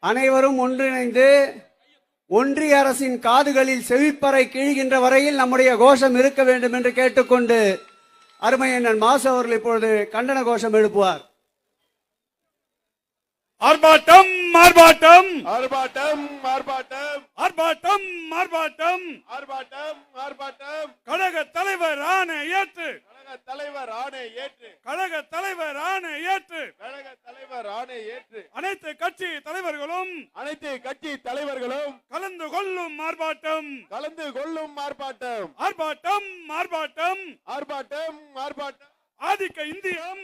அனைவரும் ஒன்றிணைந்து ஒன்றிய அரசின் காதுகளில் செவிப்பறை கிழிகின்ற வரையில் நம்முடைய கோஷம் இருக்க வேண்டும் என்று கேட்டுக்கொண்டு அருமையண்ணன் மாசு அவர்கள் இப்பொழுது கண்டன கோஷம் எழுப்புவார். ஆர்ப்பாட்டம் ஆர்ப்பாட்டம் ஆர்ப்பாட்டம் ஆர்ப்பாட்டம் ஆர்ப்பாட்டம் ஆர்ப்பாட்டம் ஆர்ப்பாட்டம் ஆர்ப்பாட்டம் கழக தலைவர் ஆணை ஏற்று கழக தலைவர் ஆணை ஏற்று கழக தலைவர் ஆணை ஏற்று கழக தலைவர் ஆணை ஏற்று அனைத்து கட்சி தலைவர்களும் கலந்து கொள்ளும் ஆர்ப்பாட்டம் ஆர்ப்பாட்டம் ஆர்ப்பாட்டம் ஆர்ப்பாட்டம் ஆர்ப்பாட்டம் ஆர்ப்பாட்டம் ஆதிக்க இந்தியம்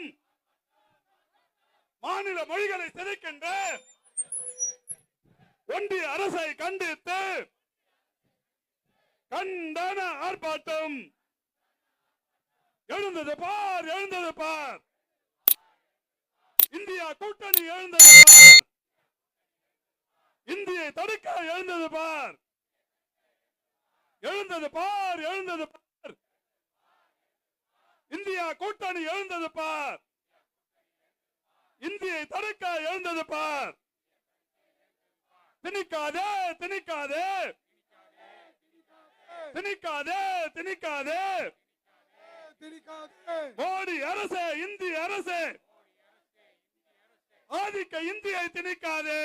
மாநில மொழிகளை சிதைக்கின்ற ஒன்றிய அரசை கண்டித்து கண்டன ஆர்ப்பாட்டம். எழுந்தது பார் இந்தியா கூட்டணி எழுந்தது பார், இந்தியை தடுக்க எழுந்தது பார் இந்தியா கூட்டணி எழுந்தது பார், இந்தியை தடுக்க எழுந்தது பார். திணிக்காதே திணிக்காதே திணிக்காதே திணிக்காதே மோடி அரசே, இந்திய அரசே, ஆதிக்க இந்தியை திணிக்காதே,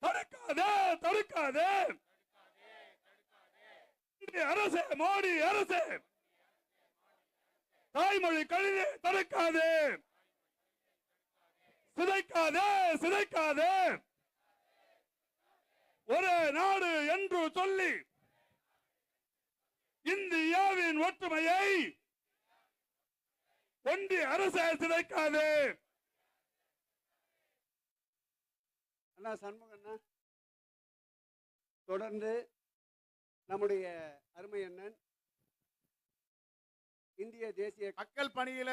தடுக்காதே தடுக்காதே. இந்திய அரசே, மோடி அரசே, தாய்மொழி கல்வியை தடுக்காதே, சிதைக்காதே. ஒரே நாடு என்று சொல்லி இந்தியாவின் ஒற்றுமையை ஒன்றிய அரசை சிதைக்காதே. அண்ணா சண்முகண்ணா தொடர்ந்து நம்முடைய அருமை அண்ணன் இந்திய தேசிய மக்கள் பணியில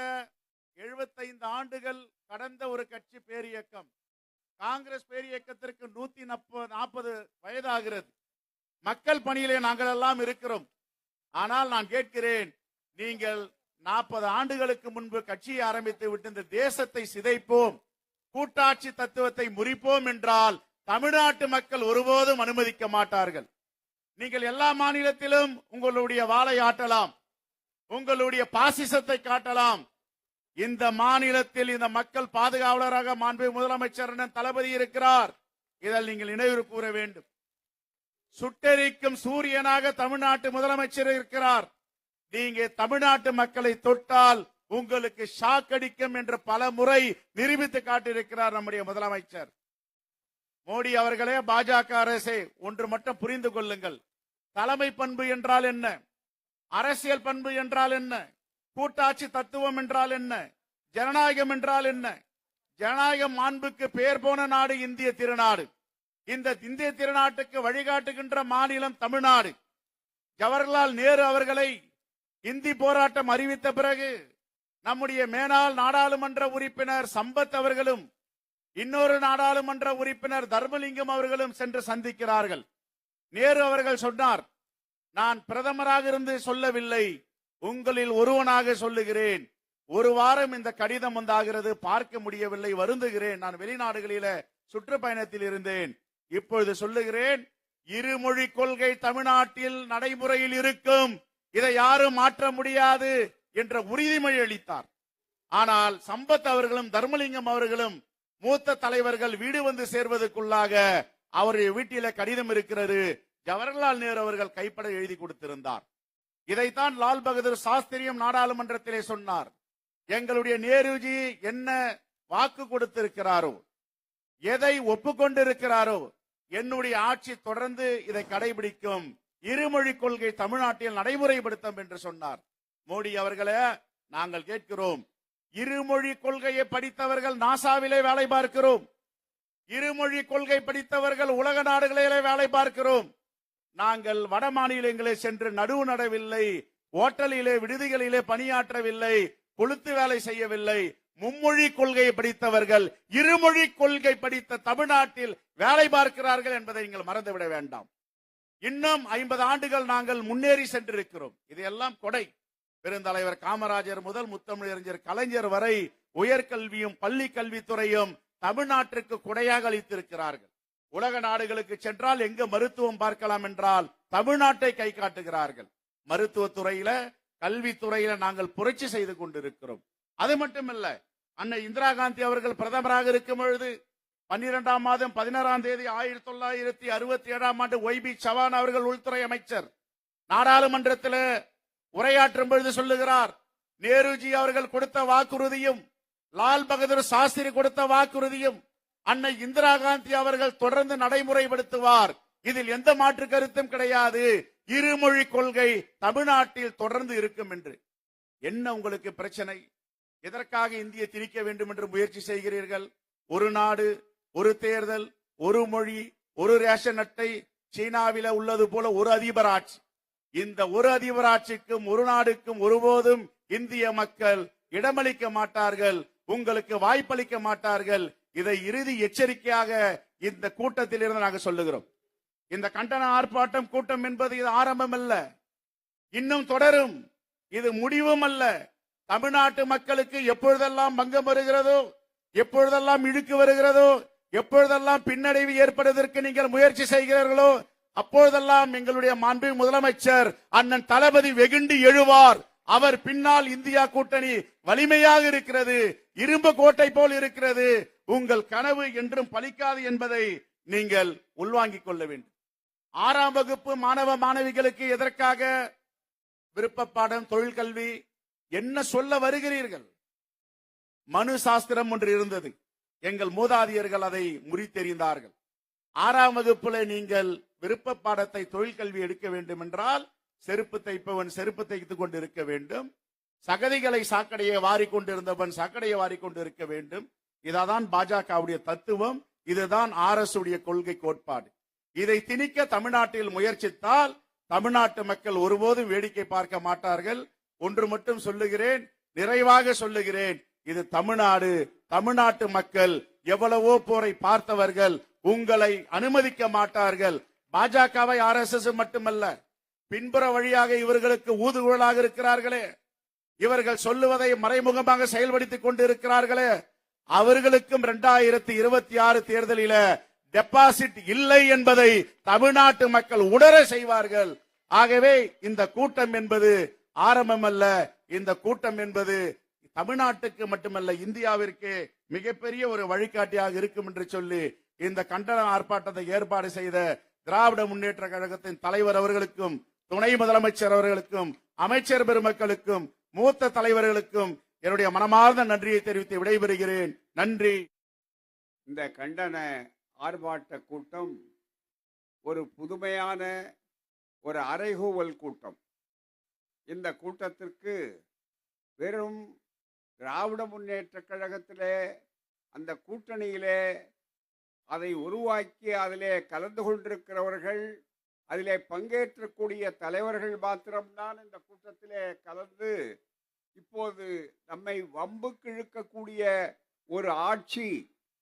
75 ஆண்டுகள் கடந்த ஒரு கட்சி பேரியக்கம். காங்கிரஸ் பேரியக்கத்திற்கு 140 வயதாகிறது. மக்கள் பணியிலே நாங்கள் எல்லாம் இருக்கிறோம். ஆனால் நான் கேட்கிறேன், நீங்கள் 40 ஆண்டுகளுக்கு முன்பு கட்சியை ஆரம்பித்து விட்டு இந்த தேசத்தை சிதைப்போம், கூட்டாட்சி தத்துவத்தை முறிப்போம் என்றால் தமிழ்நாட்டு மக்கள் ஒருபோதும் அனுமதிக்க மாட்டார்கள். நீங்கள் எல்லா மாநிலத்திலும் உங்களுடைய வாளை ஆட்டலாம், உங்களுடைய பாசிசத்தை காட்டலாம். இந்த மாநிலத்தில் இந்த மக்கள் பாதுகாவலராக மாண்பு முதலமைச்சர் தளபதி இருக்கிறார். இதில் நீங்கள் நினைவு கூற வேண்டும். சுட்டெரிக்கும் சூரியனாக தமிழ்நாட்டு முதலமைச்சர் இருக்கிறார். நீங்க தமிழ்நாட்டு மக்களை தொட்டால் உங்களுக்கு ஷாக் அடிக்கும் என்று பல முறை நிரூபித்து காட்டியிருக்கிறார் நம்முடைய முதலமைச்சர். மோடி அவர்களே, பாஜக அரசே, ஒன்று மட்டும் புரிந்து கொள்ளுங்கள். தலைமை பண்பு என்றால் என்ன, அரசியல் பண்பு என்றால் என்ன, கூட்டாட்சி தத்துவம் என்றால் என்ன, ஜனநாயகம் என்றால் என்ன? ஜனநாயகம் மாண்புக்கு பெயர் போன நாடு இந்திய திருநாடு. இந்த இந்திய திருநாட்டுக்கு வழிகாட்டுகின்ற மாநிலம் தமிழ்நாடு. ஜவஹர்லால் நேரு அவர்களை இந்தி போராட்டம் அறிவித்த பிறகு நம்முடைய மேனாள் நாடாளுமன்ற உறுப்பினர் சம்பத் அவர்களும் இன்னொரு நாடாளுமன்ற உறுப்பினர் தர்மலிங்கம் அவர்களும் சென்று சந்திக்கிறார்கள். நேரு அவர்கள் சொன்னார், நான் பிரதமராக இருந்து சொல்லவில்லை, உங்களில் ஒருவனாக சொல்லுகிறேன். ஒரு வாரம் இந்த கடிதம் வந்தாகிறது, பார்க்க முடியவில்லை, வருந்துகிறேன். நான் வெளிநாடுகளில சுற்றுப்பயணத்தில் இருந்தேன். இப்பொழுது சொல்லுகிறேன், இருமொழி கொள்கை தமிழ்நாட்டில் நடைமுறையில் இருக்கும், இதை யாரும் மாற்ற முடியாது என்ற உறுதிமொழி அளித்தார். ஆனால் சம்பத் அவர்களும் தர்மலிங்கம் அவர்களும் மூத்த தலைவர்கள் வீடு வந்து சேர்வதற்குள்ளாக அவருடைய வீட்டில கடிதம் இருக்கிறது, ஜவஹர்லால் நேரு அவர்கள் கைப்பட எழுதி கொடுத்திருந்தார். இதைத்தான் லால் பகதூர் சாஸ்திரியும் நாடாளுமன்றத்திலே சொன்னார். எங்களுடைய நேருஜி என்ன வாக்கு கொடுத்திருக்கிறாரோ, எதை ஒப்புக்கொண்டிருக்கிறாரோ, என்னுடைய ஆட்சி தொடர்ந்து இதை கடைபிடிக்கும், இருமொழி கொள்கை தமிழ்நாட்டில் நடைமுறைப்படுத்தும் என்று சொன்னார். மோடி அவர்களே, நாங்கள் கேட்கிறோம், இருமொழி கொள்கையை படித்தவர்கள் நாசாவிலே வேலை பார்க்கிறோம், இருமொழி கொள்கை படித்தவர்கள் உலக நாடுகளிலே வேலை பார்க்கிறோம். நாங்கள் வட மாநிலங்களே சென்று நடுவு நடவில்லை, ஓட்டலிலே விடுதிகளிலே பணியாற்றவில்லை, கொளுத்து வேலை செய்யவில்லை. மும்மொழி கொள்கையை படித்தவர்கள் இருமொழி கொள்கை படித்த தமிழ்நாட்டில் வேலை பார்க்கிறார்கள் என்பதை நீங்கள் மறந்துவிட வேண்டாம். இன்னும் 50 ஆண்டுகள் நாங்கள் முன்னேறி சென்றிருக்கிறோம். இதையெல்லாம் கொடை. பெருந்தலைவர் காமராஜர் முதல் முத்தமிழறிஞர் கலைஞர் வரை உயர்கல்வியும் பள்ளி கல்வித்துறையும் தமிழ்நாட்டிற்கு கொடையாக அளித்திருக்கிறார்கள். உலக நாடுகளுக்கு சென்றால் எங்க மருத்துவம் பார்க்கலாம் என்றால் தமிழ்நாட்டை கை காட்டுகிறார்கள். மருத்துவத்துறையில கல்வித்துறையில நாங்கள் புரட்சி செய்து கொண்டிருக்கிறோம். அது மட்டுமல்ல, அன்னை இந்திரா காந்தி அவர்கள் பிரதமராக இருக்கும் பொழுது 12ஆம் மாதம் 16ஆம் தேதி 1967ஆம் ஆண்டு ஒய்பி சவான் அவர்கள் உள்துறை அமைச்சர் நாடாளுமன்றத்தில் உரையாற்றும் பொழுது சொல்லுகிறார், நேருஜி அவர்கள் கொடுத்த வாக்குறுதியும் லால் பகதூர் சாஸ்திரி கொடுத்த வாக்குறுதியும் அன்னை இந்திரா காந்தி அவர்கள் தொடர்ந்து நடைமுறைப்படுத்துவார். இதில் எந்த மாற்று கருத்தும் கிடையாது. இருமொழி கொள்கை தமிழ்நாட்டில் தொடர்ந்து இருக்கும் என்று. என்ன உங்களுக்கு பிரச்சனை? எதற்காக இந்தியை திணிக்க வேண்டும் என்று முயற்சி செய்கிறீர்கள்? ஒரு நாடு, ஒரு தேர்தல், ஒரு மொழி, ஒரு ரேஷன் அட்டை, சீனாவில உள்ளது போல ஒரு அதிபர் ஆட்சி. இந்த ஒரு அதிபர் ஆட்சிக்கும் ஒரு நாடுக்கும் ஒருபோதும் இந்திய மக்கள் இடமளிக்க மாட்டார்கள், உங்களுக்கு வாய்ப்பளிக்க மாட்டார்கள். இதை இறுதி எச்சரிக்கையாக இந்த கூட்டத்தில் இருந்து நாங்கள் சொல்லுகிறோம். இந்த கண்டன ஆர்ப்பாட்டம் கூட்டம் என்பது இது ஆரம்பம் அல்ல, இன்னும் தொடரும். இது முடிவும் அல்ல. தமிழ்நாட்டு மக்களுக்கு எப்பொழுதெல்லாம் பங்கம் வருகிறதோ, எப்பொழுதெல்லாம் இழுக்கு வருகிறதோ, எப்பொழுதெல்லாம் பின்னடைவு ஏற்படுவதற்கு நீங்கள் முயற்சி செய்கிறீர்களோ, அப்பொழுதெல்லாம் எங்களுடைய மாண்பு முதலமைச்சர் அண்ணன் தளபதி வெகுண்டு எழுவார். அவர் பின்னால் இந்தியா கூட்டணி வலிமையாக இருக்கிறது, இரும்பு கோட்டை போல் இருக்கிறது. உங்கள் கனவு என்றும் பலிக்காது என்பதை நீங்கள் உள்வாங்கிக் கொள்ள வேண்டும். 6ஆம் வகுப்பு மாணவ மாணவிகளுக்கு எதற்காக விருப்ப பாடம், தொழிற்கல்வி என்ன சொல்ல வருகிறீர்கள்? மனு சாஸ்திரம் ஒன்று இருந்தது, எங்கள் மூதாதையர்கள் அதை முறித்தெறிந்தார்கள். 6ஆம் வகுப்புல நீங்கள் விருப்ப பாடத்தை தொழிற்கல்வி எடுக்க வேண்டும் என்றால் செருப்பு தைப்பவன் செருப்பு தைத்துக் கொண்டு இருக்க வேண்டும், சகதிகளை சாக்கடையை வாரிக்கொண்டிருந்தவன் சாக்கடையை வாரிக்கொண்டு இருக்க வேண்டும். இதான் பாஜகவுடைய தத்துவம், இதுதான் RS உடைய கொள்கை கோட்பாடு. இதை திணிக்க தமிழ்நாட்டில் முயற்சித்தால் தமிழ்நாட்டு மக்கள் ஒருபோதும் வேடிக்கை பார்க்க மாட்டார்கள். ஒன்று மட்டும் சொல்லுகிறேன், நிறைவாக சொல்லுகிறேன், இது தமிழ்நாடு. தமிழ்நாட்டு மக்கள் எவ்வளவோ போரை பார்த்தவர்கள், உங்களை அனுமதிக்க மாட்டார்கள். பாஜகவை RSS மட்டுமல்ல, பின்புற வழியாக இவர்களுக்கு ஊதுகுழலாக இருக்கிறார்களே, இவர்கள் சொல்லுவதை மறைமுகமாக செயல்படுத்திக் கொண்டு இருக்கிறார்களே, அவர்களுக்கும் 2026 தேர்தலில டெபாசிட் இல்லை என்பதை தமிழ்நாட்டு மக்கள் உணர செய்வார்கள். ஆகவே இந்த கூட்டம் என்பது ஆரம்பம் அல்ல, இந்த கூட்டம் என்பது தமிழ்நாட்டுக்கு மட்டுமல்ல இந்தியாவிற்கு மிகப்பெரிய ஒரு வழிகாட்டியாக இருக்கும் என்று சொல்லி இந்த கண்டன ஆர்ப்பாட்டத்தை ஏற்பாடு செய்த திராவிட முன்னேற்ற கழகத்தின் தலைவர் அவர்களுக்கும், துணை முதலமைச்சர் அவர்களுக்கும், அமைச்சர் பெருமக்களுக்கும், மூத்த தலைவர்களுக்கும் என்னுடைய மனமார்ந்த நன்றியை தெரிவித்து விடைபெறுகிறேன். நன்றி. இந்த கண்டன ஆர்ப்பாட்ட கூட்டம் ஒரு புதுமையான ஒரு அறைகூவல் கூட்டம். இந்த கூட்டத்திற்கு வெறும் திராவிட முன்னேற்ற கழகத்திலே, அந்த கூட்டணியிலே அதை உருவாக்கி அதிலே கலந்து கொண்டிருக்கிறவர்கள், அதிலே பங்கேற்றக்கூடிய தலைவர்கள் மாத்திரம்தான் இந்த கூட்டத்திலே கலந்து இப்போது நம்மை வம்புக்கு இழுக்கக்கூடிய ஒரு ஆட்சி,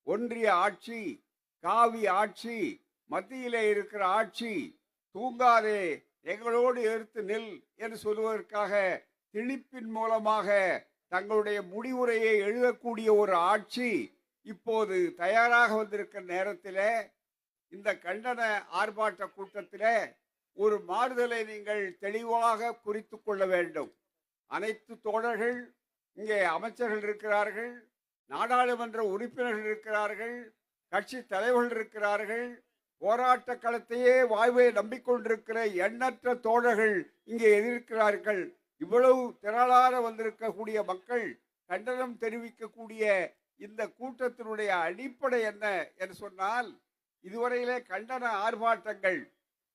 ஒன்றிய ஆட்சி, காவி ஆட்சி, மத்தியிலே இருக்கிற ஆட்சி, தூங்காதே எங்களோடு எதிர்த்து நில் என்று சொல்வதற்காக திணிப்பின் மூலமாக தங்களுடைய முடிவுரையை எழுதக்கூடிய ஒரு ஆட்சி இப்போது தயாராக வந்திருக்கிற நேரத்தில் இந்த கண்டன ஆர்ப்பாட்ட கூட்டத்தில் ஒரு மாறுதலை நீங்கள் தெளிவாக குறித்து கொள்ள வேண்டும். அனைத்து தோழர்கள், இங்கே அமைச்சர்கள் இருக்கிறார்கள், நாடாளுமன்ற உறுப்பினர்கள் இருக்கிறார்கள், கட்சி தலைவர்கள் இருக்கிறார்கள், போராட்ட களத்தையே வாய்வை நம்பிக்கொண்டிருக்கிற எண்ணற்ற தோழர்கள் இங்கே எதிர்க்கிறார்கள். இவ்வளவு திரளாக வந்திருக்கக்கூடிய மக்கள் கண்டனம் தெரிவிக்கக்கூடிய இந்த கூட்டத்தினுடைய அடிப்படை என்ன என்று சொன்னால், இதுவரையிலே கண்டன ஆர்ப்பாட்டங்கள்,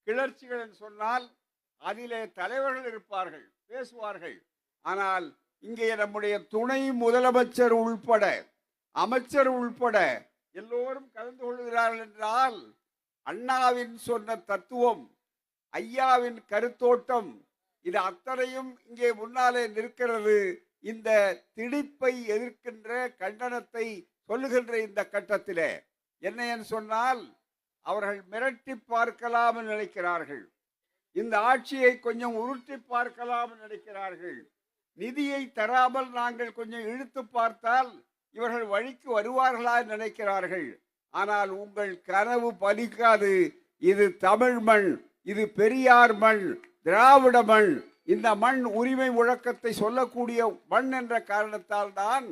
கிளர்ச்சிகள் என்று சொன்னால் அதிலே தலைவர்கள் இருப்பார்கள், பேசுவார்கள். ஆனால் இங்கே நம்முடைய துணை முதலமைச்சர் உள்பட, அமைச்சர் உள்பட எல்லோரும் கலந்து கொள்கிறார்கள் என்றால், அண்ணாவின் சொன்ன தத்துவம், ஐயாவின் கருத்தோட்டம், இது அத்தனையும் இங்கே முன்னாலே நிற்கிறது. இந்த திணிப்பை எதிர்க்கின்ற, கண்டனத்தை சொல்லுகின்ற இந்த கட்டத்திலே என்ன என்று சொன்னால், அவர்கள் மிரட்டி பார்க்கலாம் நினைக்கிறார்கள், இந்த ஆட்சியை கொஞ்சம் உருட்டி பார்க்கலாம் நினைக்கிறார்கள். நிதியை தராமல் நாங்கள் கொஞ்சம் இழுத்து பார்த்தால் இவர்கள் வழிக்கு வருவார்களா நினைக்கிறார்கள். ஆனால் உங்கள் கனவு பலிக்காது. இது தமிழ் மண், இது பெரியார் மண், திராவிட மண். இந்த மண் உரிமை முழக்கத்தை சொல்லக்கூடிய மண் என்ற காரணத்தால் தான்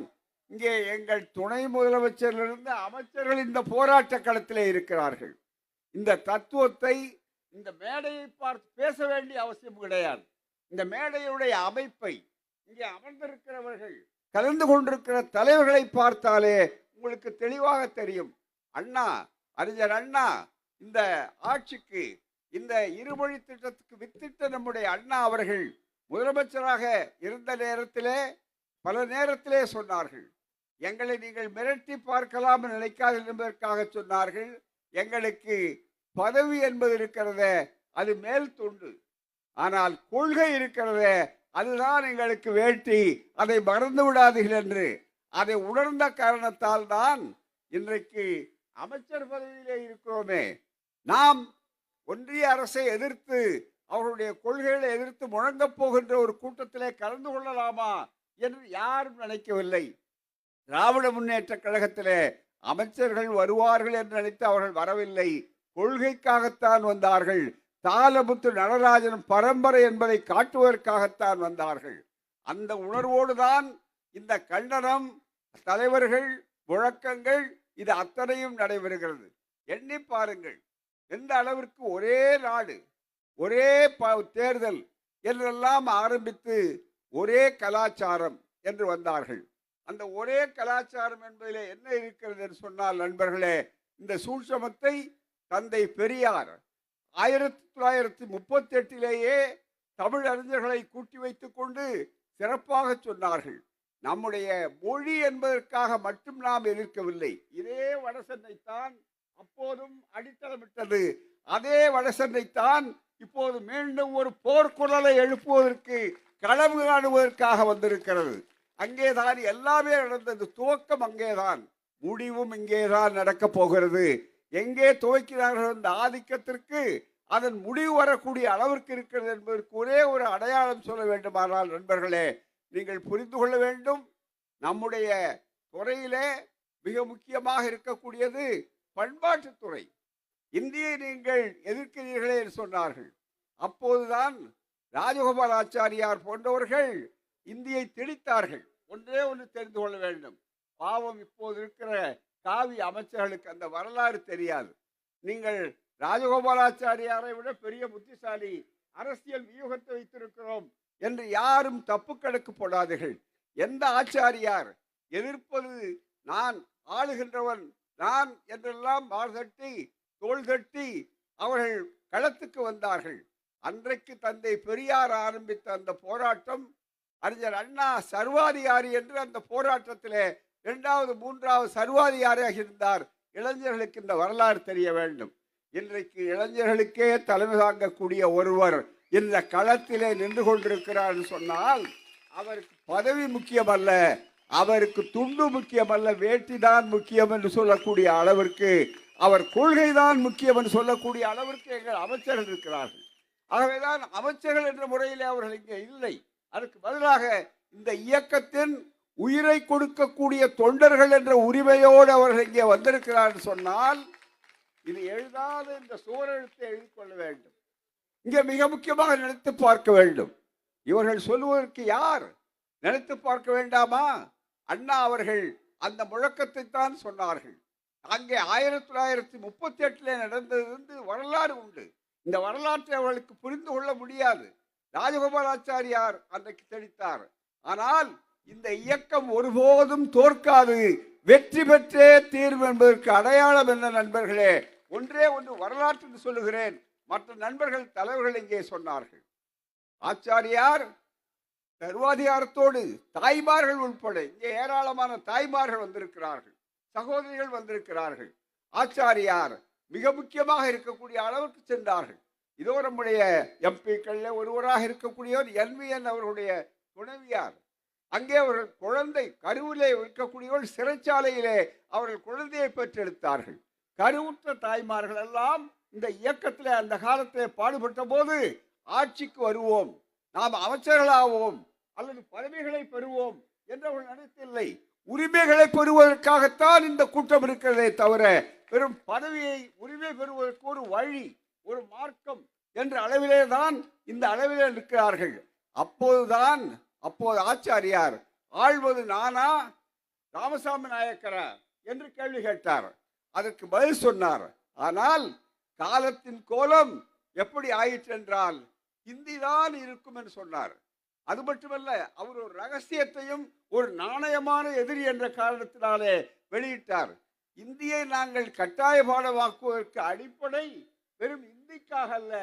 இங்கே எங்கள் துணை முதலமைச்சரிலிருந்து அமைச்சர்கள் இந்த போராட்ட களத்திலே இருக்கிறார்கள். இந்த தத்துவத்தை இந்த மேடையை பார்த்து பேச வேண்டிய அவசியம் கிடையாது. இந்த மேடையுடைய அமைப்பை, இங்கே அமர்ந்திருக்கிறவர்கள், கலந்து கொண்டிருக்கிற தலைவர்களை பார்த்தாலே உங்களுக்கு தெளிவாக தெரியும். அண்ணா, அறிஞர் அண்ணா இந்த ஆட்சிக்கு, இந்த இருமொழி திட்டத்துக்கு வித்திட்ட நம்முடைய அண்ணா அவர்கள் முதலமைச்சராக இருந்த நேரத்திலே பல நேரத்திலே சொன்னார்கள், எங்களை நீங்கள் மிரட்டி பார்க்கலாம் நினைக்காது என்பதற்காக சொன்னார்கள். எங்களுக்கு பதவி என்பது இருக்கிறதே அது மேல் தொண்டு, ஆனால் கொள்கை இருக்கிறதே அதுதான் எங்களுக்கு வேட்டி, அதை மறந்து விடாதீர்கள் என்று அதை உணர்ந்த காரணத்தால் தான் இன்றைக்கு அமைச்சர் பதவியிலே இருக்கிறோமே. நாம் ஒன்றிய அரசை எதிர்த்து, அவருடைய கொள்கைகளை எதிர்த்து முழங்கப் போகின்ற ஒரு கூட்டத்திலே கலந்து கொள்ளலாமா என்று யாரும் நினைக்கவில்லை. திராவிட முன்னேற்ற கழகத்திலே அமைச்சர்கள் வருவார்கள் என்று நினைத்து அவர்கள் வரவில்லை. கொள்கைக்காகத்தான் வந்தார்கள். தாளமுத்து நடராஜன் பரம்பரை என்பதை காட்டுவதற்காகத்தான் வந்தார்கள். அந்த உணர்வோடு தான் இந்த கண்டனம், தலைவர்கள், முழக்கங்கள் இது அத்தனையும் நடைபெறுகிறது. எண்ணி பாருங்கள், எந்த அளவிற்கு ஒரே நாடு, ஒரே தேர்தல் என்றெல்லாம் ஆரம்பித்து ஒரே கலாச்சாரம் என்று வந்தார்கள். அந்த ஒரே கலாச்சாரம் என்பதிலே என்ன இருக்கிறது என்று சொன்னால் நண்பர்களே, இந்த சூட்சமத்தை தந்தை பெரியார் 1938 தமிழ் அறிஞர்களை கூட்டி வைத்துக் கொண்டு சிறப்பாக சொன்னார்கள். நம்முடைய மொழி என்பதற்காக மட்டும் நாம் எதிர்க்கவில்லை. இதே வடசென்னைத்தான் அப்போதும் அடித்தளமிட்டது. அதே வடசென்னைத்தான் இப்போது மீண்டும் ஒரு போர்க்குரலை எழுப்புவதற்கு களவு காணுவதற்காக வந்திருக்கிறது. அங்கேதான் எல்லாமே நடந்தது. துவக்கம் அங்கேதான், முடிவும் இங்கேதான் நடக்கப் போகிறது. எங்கே துவக்கிறார்கள் அந்த ஆதிக்கத்திற்கு அதன் முடிவு வரக்கூடிய அளவிற்கு இருக்கிறது என்பதற்கு ஒரே ஒரு அடையாளம் சொல்ல வேண்டுமானால் நண்பர்களே, நீங்கள் புரிந்து கொள்ள வேண்டும். நம்முடைய துறையிலே மிக முக்கியமாக இருக்கக்கூடியது பண்பாட்டுத்துறை. இந்தியை நீங்கள் எதிர்க்கிறீர்களே என்று சொன்னார்கள். அப்போதுதான் ராஜகோபாலாச்சாரியார் போன்றவர்கள் இந்தியை திணித்தார்கள். ஒன்றே ஒன்று தெரிந்து கொள்ள வேண்டும், பாவம் இப்போது இருக்கிற காவி அமைச்சர்களுக்கு அந்த வரலாறு தெரியாது. நீங்கள் ராஜகோபாலாச்சாரியாரை விட பெரிய புத்திசாலி, அரசியல் வியூகத்தை வைத்திருக்கிறோம் என்று யாரும் தப்பு கணக்கு போடாதீர்கள். எந்த ஆச்சாரியார் எதிர்ப்பது நான் ஆளுகின்றவன் நான் என்றெல்லாம் மார்தட்டி தோள் தட்டி அவர்கள் களத்துக்கு வந்தார்கள். அன்றைக்கு தந்தை பெரியார் ஆரம்பித்த அந்த போராட்டம், அறிஞர் அண்ணா சர்வாதிகாரி என்று அந்த போராட்டத்திலே 2வது 3வது சர்வாதிகாரியாக இருந்தார். இளைஞர்களுக்கு இந்த வரலாறு தெரிய வேண்டும். இன்றைக்கு இளைஞர்களுக்கே தலைமை தாங்கக்கூடிய ஒருவர் இந்த களத்திலே நின்று கொண்டிருக்கிறார் சொன்னால் அவருக்கு பதவி முக்கியமல்ல, அவருக்கு துண்டு முக்கியமல்ல, வேட்டிதான் முக்கியம் என்று சொல்லக்கூடிய அளவிற்கு, அவர் கொள்கைதான் முக்கியம் என்று சொல்லக்கூடிய அளவிற்கு எங்கள் அமைச்சர்கள் இருக்கிறார்கள். ஆகவேதான் அமைச்சர்கள் என்ற முறையிலே அவர்கள் இங்கே இல்லை. அதற்கு பதிலாக இந்த இயக்கத்தின் உயிரை கொடுக்கக்கூடிய தொண்டர்கள் என்ற உரிமையோடு அவர்கள் இங்கே வந்திருக்கிறார்கள் சொன்னால் இது எழுதாத இந்த சுவரெழுத்தை எழுதி கொள்ள வேண்டும். இங்கே மிக முக்கியமாக நினைத்து பார்க்க வேண்டும். இவர்கள் சொல்லுவதற்கு யார்? நினைத்து பார்க்க வேண்டாமா? அண்ணா அவர்கள் அந்த முழக்கத்தை தான் சொன்னார்கள். அங்கே 1938 நடந்தது வரலாறு உண்டு. இந்த வரலாற்றை அவர்களுக்கு புரிந்து கொள்ள முடியாது. ராஜகோபாலாச்சாரியார் அன்றைக்கு தெளித்தார். ஆனால் இந்த இயக்கம் ஒருபோதும் தோற்காது, வெற்றி பெற்றே தீர்வு என்பதற்கு அடையாளம் என்ன நண்பர்களே? ஒன்றே ஒன்று வரலாற்று சொல்லுகிறேன். மற்ற நண்பர்கள் தலைவர்கள் இங்கே சொன்னார்கள். ஆச்சாரியார் சர்வாதிகாரத்தோடு தாய்மார்கள் உட்பட இங்கே ஏராளமான தாய்மார்கள் வந்திருக்கிறார்கள், சகோதரிகள் வந்திருக்கிறார்கள். ஆச்சாரியார் மிக முக்கியமாக இருக்கக்கூடிய அளவுக்கு சென்றார்கள். இதோ நம்முடைய எம்பிக்கள் ஒருவராக இருக்கக்கூடியவர் NVN அவர்களுடைய துணைவியார். அங்கே அவர்கள் குழந்தை கருவிலே இருக்கக்கூடியவர்கள் சிறைச்சாலையிலே அவர்கள் குழந்தையை பெற்றெடுத்தார்கள். கருவுற்ற தாய்மார்கள் எல்லாம் இந்த இயக்கத்திலே அந்த காலத்திலே பாடுபட்ட போது ஆட்சிக்கு வருவோம், நாம் அமைச்சர்களாவோம், அல்லது பதவிகளை பெறுவோம் என்று அவர்கள் நினைத்தில்லை. உரிமைகளை பெறுவதற்காகத்தான் இந்த கூட்டம் இருக்கிறதே தவிர வெறும் பதவியை உரிமை பெறுவதற்கு ஒரு வழி, ஒரு மார்க்கம் என்ற அளவிலே தான் இந்த அளவிலே இருக்கிறார்கள். அப்போது ஆச்சாரியார் ஆள்வது நானா ராமசாமி நாயக்கரா என்று கேள்வி கேட்டார். அதற்கு பதில் சொன்னார். ஆனால் காலத்தின் கோலம் எப்படி ஆயிற்று என்றால் ஹிந்திதான் இருக்கும் என்று சொன்னார். அது மட்டுமல்ல, அவர் ஒரு ரகசியத்தையும் ஒரு நாணயமான எதிரி என்ற காரணத்தினாலே வெளியிட்டார். இந்தியை நாங்கள் கட்டாய பாடமாக்குவதற்கு அடிப்படை வெறும் இந்திக்காக அல்ல,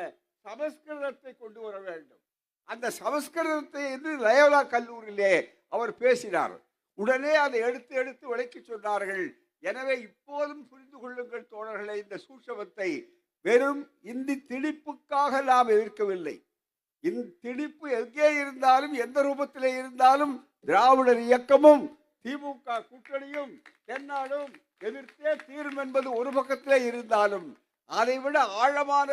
சமஸ்கிருதத்தை கொண்டு வர வேண்டும். அந்த சமஸ்கிருதத்தை என்று லயோலா கல்லூரியிலே அவர் பேசினார். உடனே அதை எடுத்து விளக்கி சொன்னார்கள். எனவே இப்போதும் புரிந்து கொள்ளுங்கள் தோழர்களே, இந்த சூட்சமத்தை வெறும் இந்தி திணிப்புக்காக நாம் எதிர்க்கவில்லை. இந்த திணிப்பு எங்கே இருந்தாலும் எந்த ரூபத்திலே இருந்தாலும் திராவிடர் இயக்கமும் திமுக கூட்டணியும் தென்னாடும் எதிர்த்தே தீரும் என்பது ஒரு பக்கத்திலே இருந்தாலும் அதைவிட ஆழமான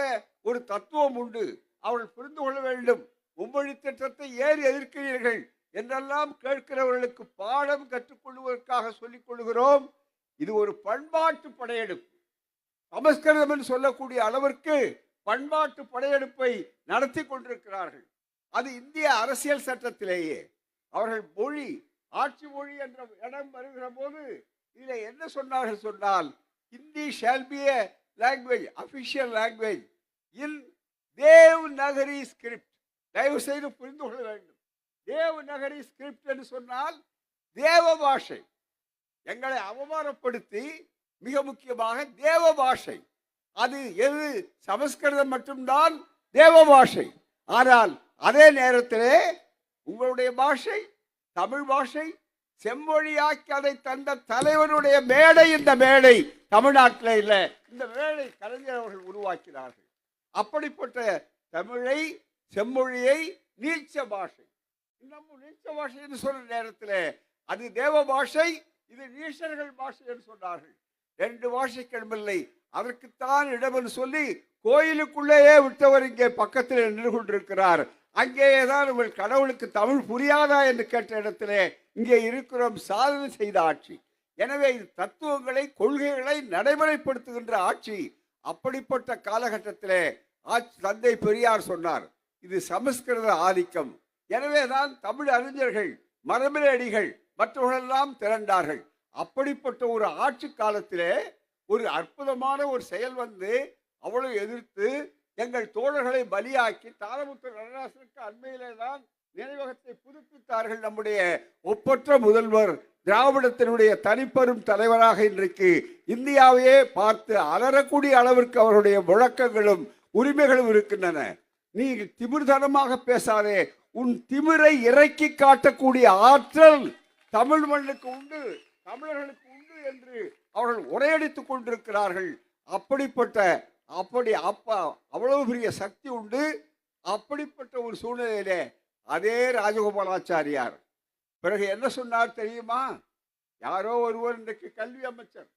ஒரு தத்துவம் உண்டு. அவர்கள் புரிந்து கொள்ள வேண்டும். மும்மொழி திட்டத்தை ஏன் எதிர்க்கிறீர்கள் என்றெல்லாம் கேட்கிறவர்களுக்கு பாடம் கற்றுக்கொள்வதற்காக சொல்லிக் கொள்கிறோம். இது ஒரு பண்பாட்டு படையெடுப்பு. சமஸ்கிருதம் என்று சொல்லக்கூடிய அளவிற்கு பண்பாட்டு படையெடுப்பை நடத்தி கொண்டிருக்கிறார்கள். அது இந்திய அரசியல் சட்டத்திலேயே அவர்கள் மொழி, ஆட்சி மொழி என்ற இடம் வருகிற போது இதில் என்ன சொன்னார்கள் சொன்னால், Hindi shall be a language, official language in Devanagari script. தயவு செய்து புரிந்து கொள்ள வேண்டும். தேவ்நகரி ஸ்கிரிப்ட் என்று சொன்னால் தேவ பாஷை. எங்களை அவமானப்படுத்தி மிக முக்கியமாக தேவ பாஷை, அது எது சமஸ்கிருதம் மட்டும்தான் தேவ பாஷை. ஆனால் அதே நேரத்திலே உங்களுடைய பாஷை தமிழ் பாஷை செம்மொழியாக்கி அதை தந்த தலைவனுடைய மேடை இந்த மேடை தமிழ்நாட்டில் இல்லை. இந்த மேடை கலைஞர் அவர்கள் உருவாக்கினார்கள். அப்படிப்பட்ட தமிழை செம்மொழியை நீச்ச பாஷை, இன்னமும் நீச்ச பாஷை என்று சொல்ற நேரத்தில் அது தேவ பாஷை, இது நீச்சர்கள் பாஷை என்று சொன்னார்கள். ரெண்டு பாஷைக்கு இடமில்லை, அதற்குத்தான் இடம் என்று சொல்லி கோயிலுக்குள்ளேயே விட்டவர் இங்கே பக்கத்தில் நின்று கொண்டிருக்கிறார். அங்கேயேதான் உங்கள் கடவுளுக்கு தமிழ் புரியாதா என்று கேட்ட இடத்திலே இங்கே இருக்கிறோம். சாதனை செய்த ஆட்சி. எனவே இது தத்துவங்களை கொள்கைகளை நடைமுறைப்படுத்துகின்ற ஆட்சி. அப்படிப்பட்ட காலகட்டத்திலே தந்தை பெரியார் சொன்னார், இது சமஸ்கிருத ஆதிக்கம். எனவேதான் தமிழ் அறிஞர்கள், மரபினடிகள் மற்றவர்களெல்லாம் திரண்டார்கள். அப்படிப்பட்ட ஒரு ஆட்சி காலத்திலே ஒரு அற்புதமான ஒரு செயல் வந்து அவ்வளவு எதிர்த்து எங்கள் தோழர்களை பலியாக்கி தாரமுத்து நடராசனுக்கு அண்மையிலே தான் நினைவகத்தை புதுப்பித்தார்கள். நம்முடைய ஒப்பற்ற முதல்வர், திராவிடத்தினுடைய தனிப்பெரும் தலைவராக இன்றைக்கு இந்தியாவையே பார்த்து அலறக்கூடிய அளவிற்கு அவருடைய முழக்கங்களும் உரிமைகளும் இருக்கின்றன. நீ திமிர்தனமாக பேசாதே, உன் திமிரை இறக்கி காட்டக்கூடிய ஆற்றல் தமிழ் மண்ணுக்கு உண்டு, தமிழர்களுக்கு உண்டு என்று அவர்கள் உரையடித்துக் கொண்டிருக்கிறார்கள். அவ்வளவு பெரிய சக்தி உண்டு. அப்படிப்பட்ட ஒரு சூழ்நிலையிலே அதே ராஜகோபாலாச்சாரியார் பிறகு என்ன சொன்னார் தெரியுமா? யாரோ ஒருவர் இன்றைக்கு கல்வி அமைச்சர்,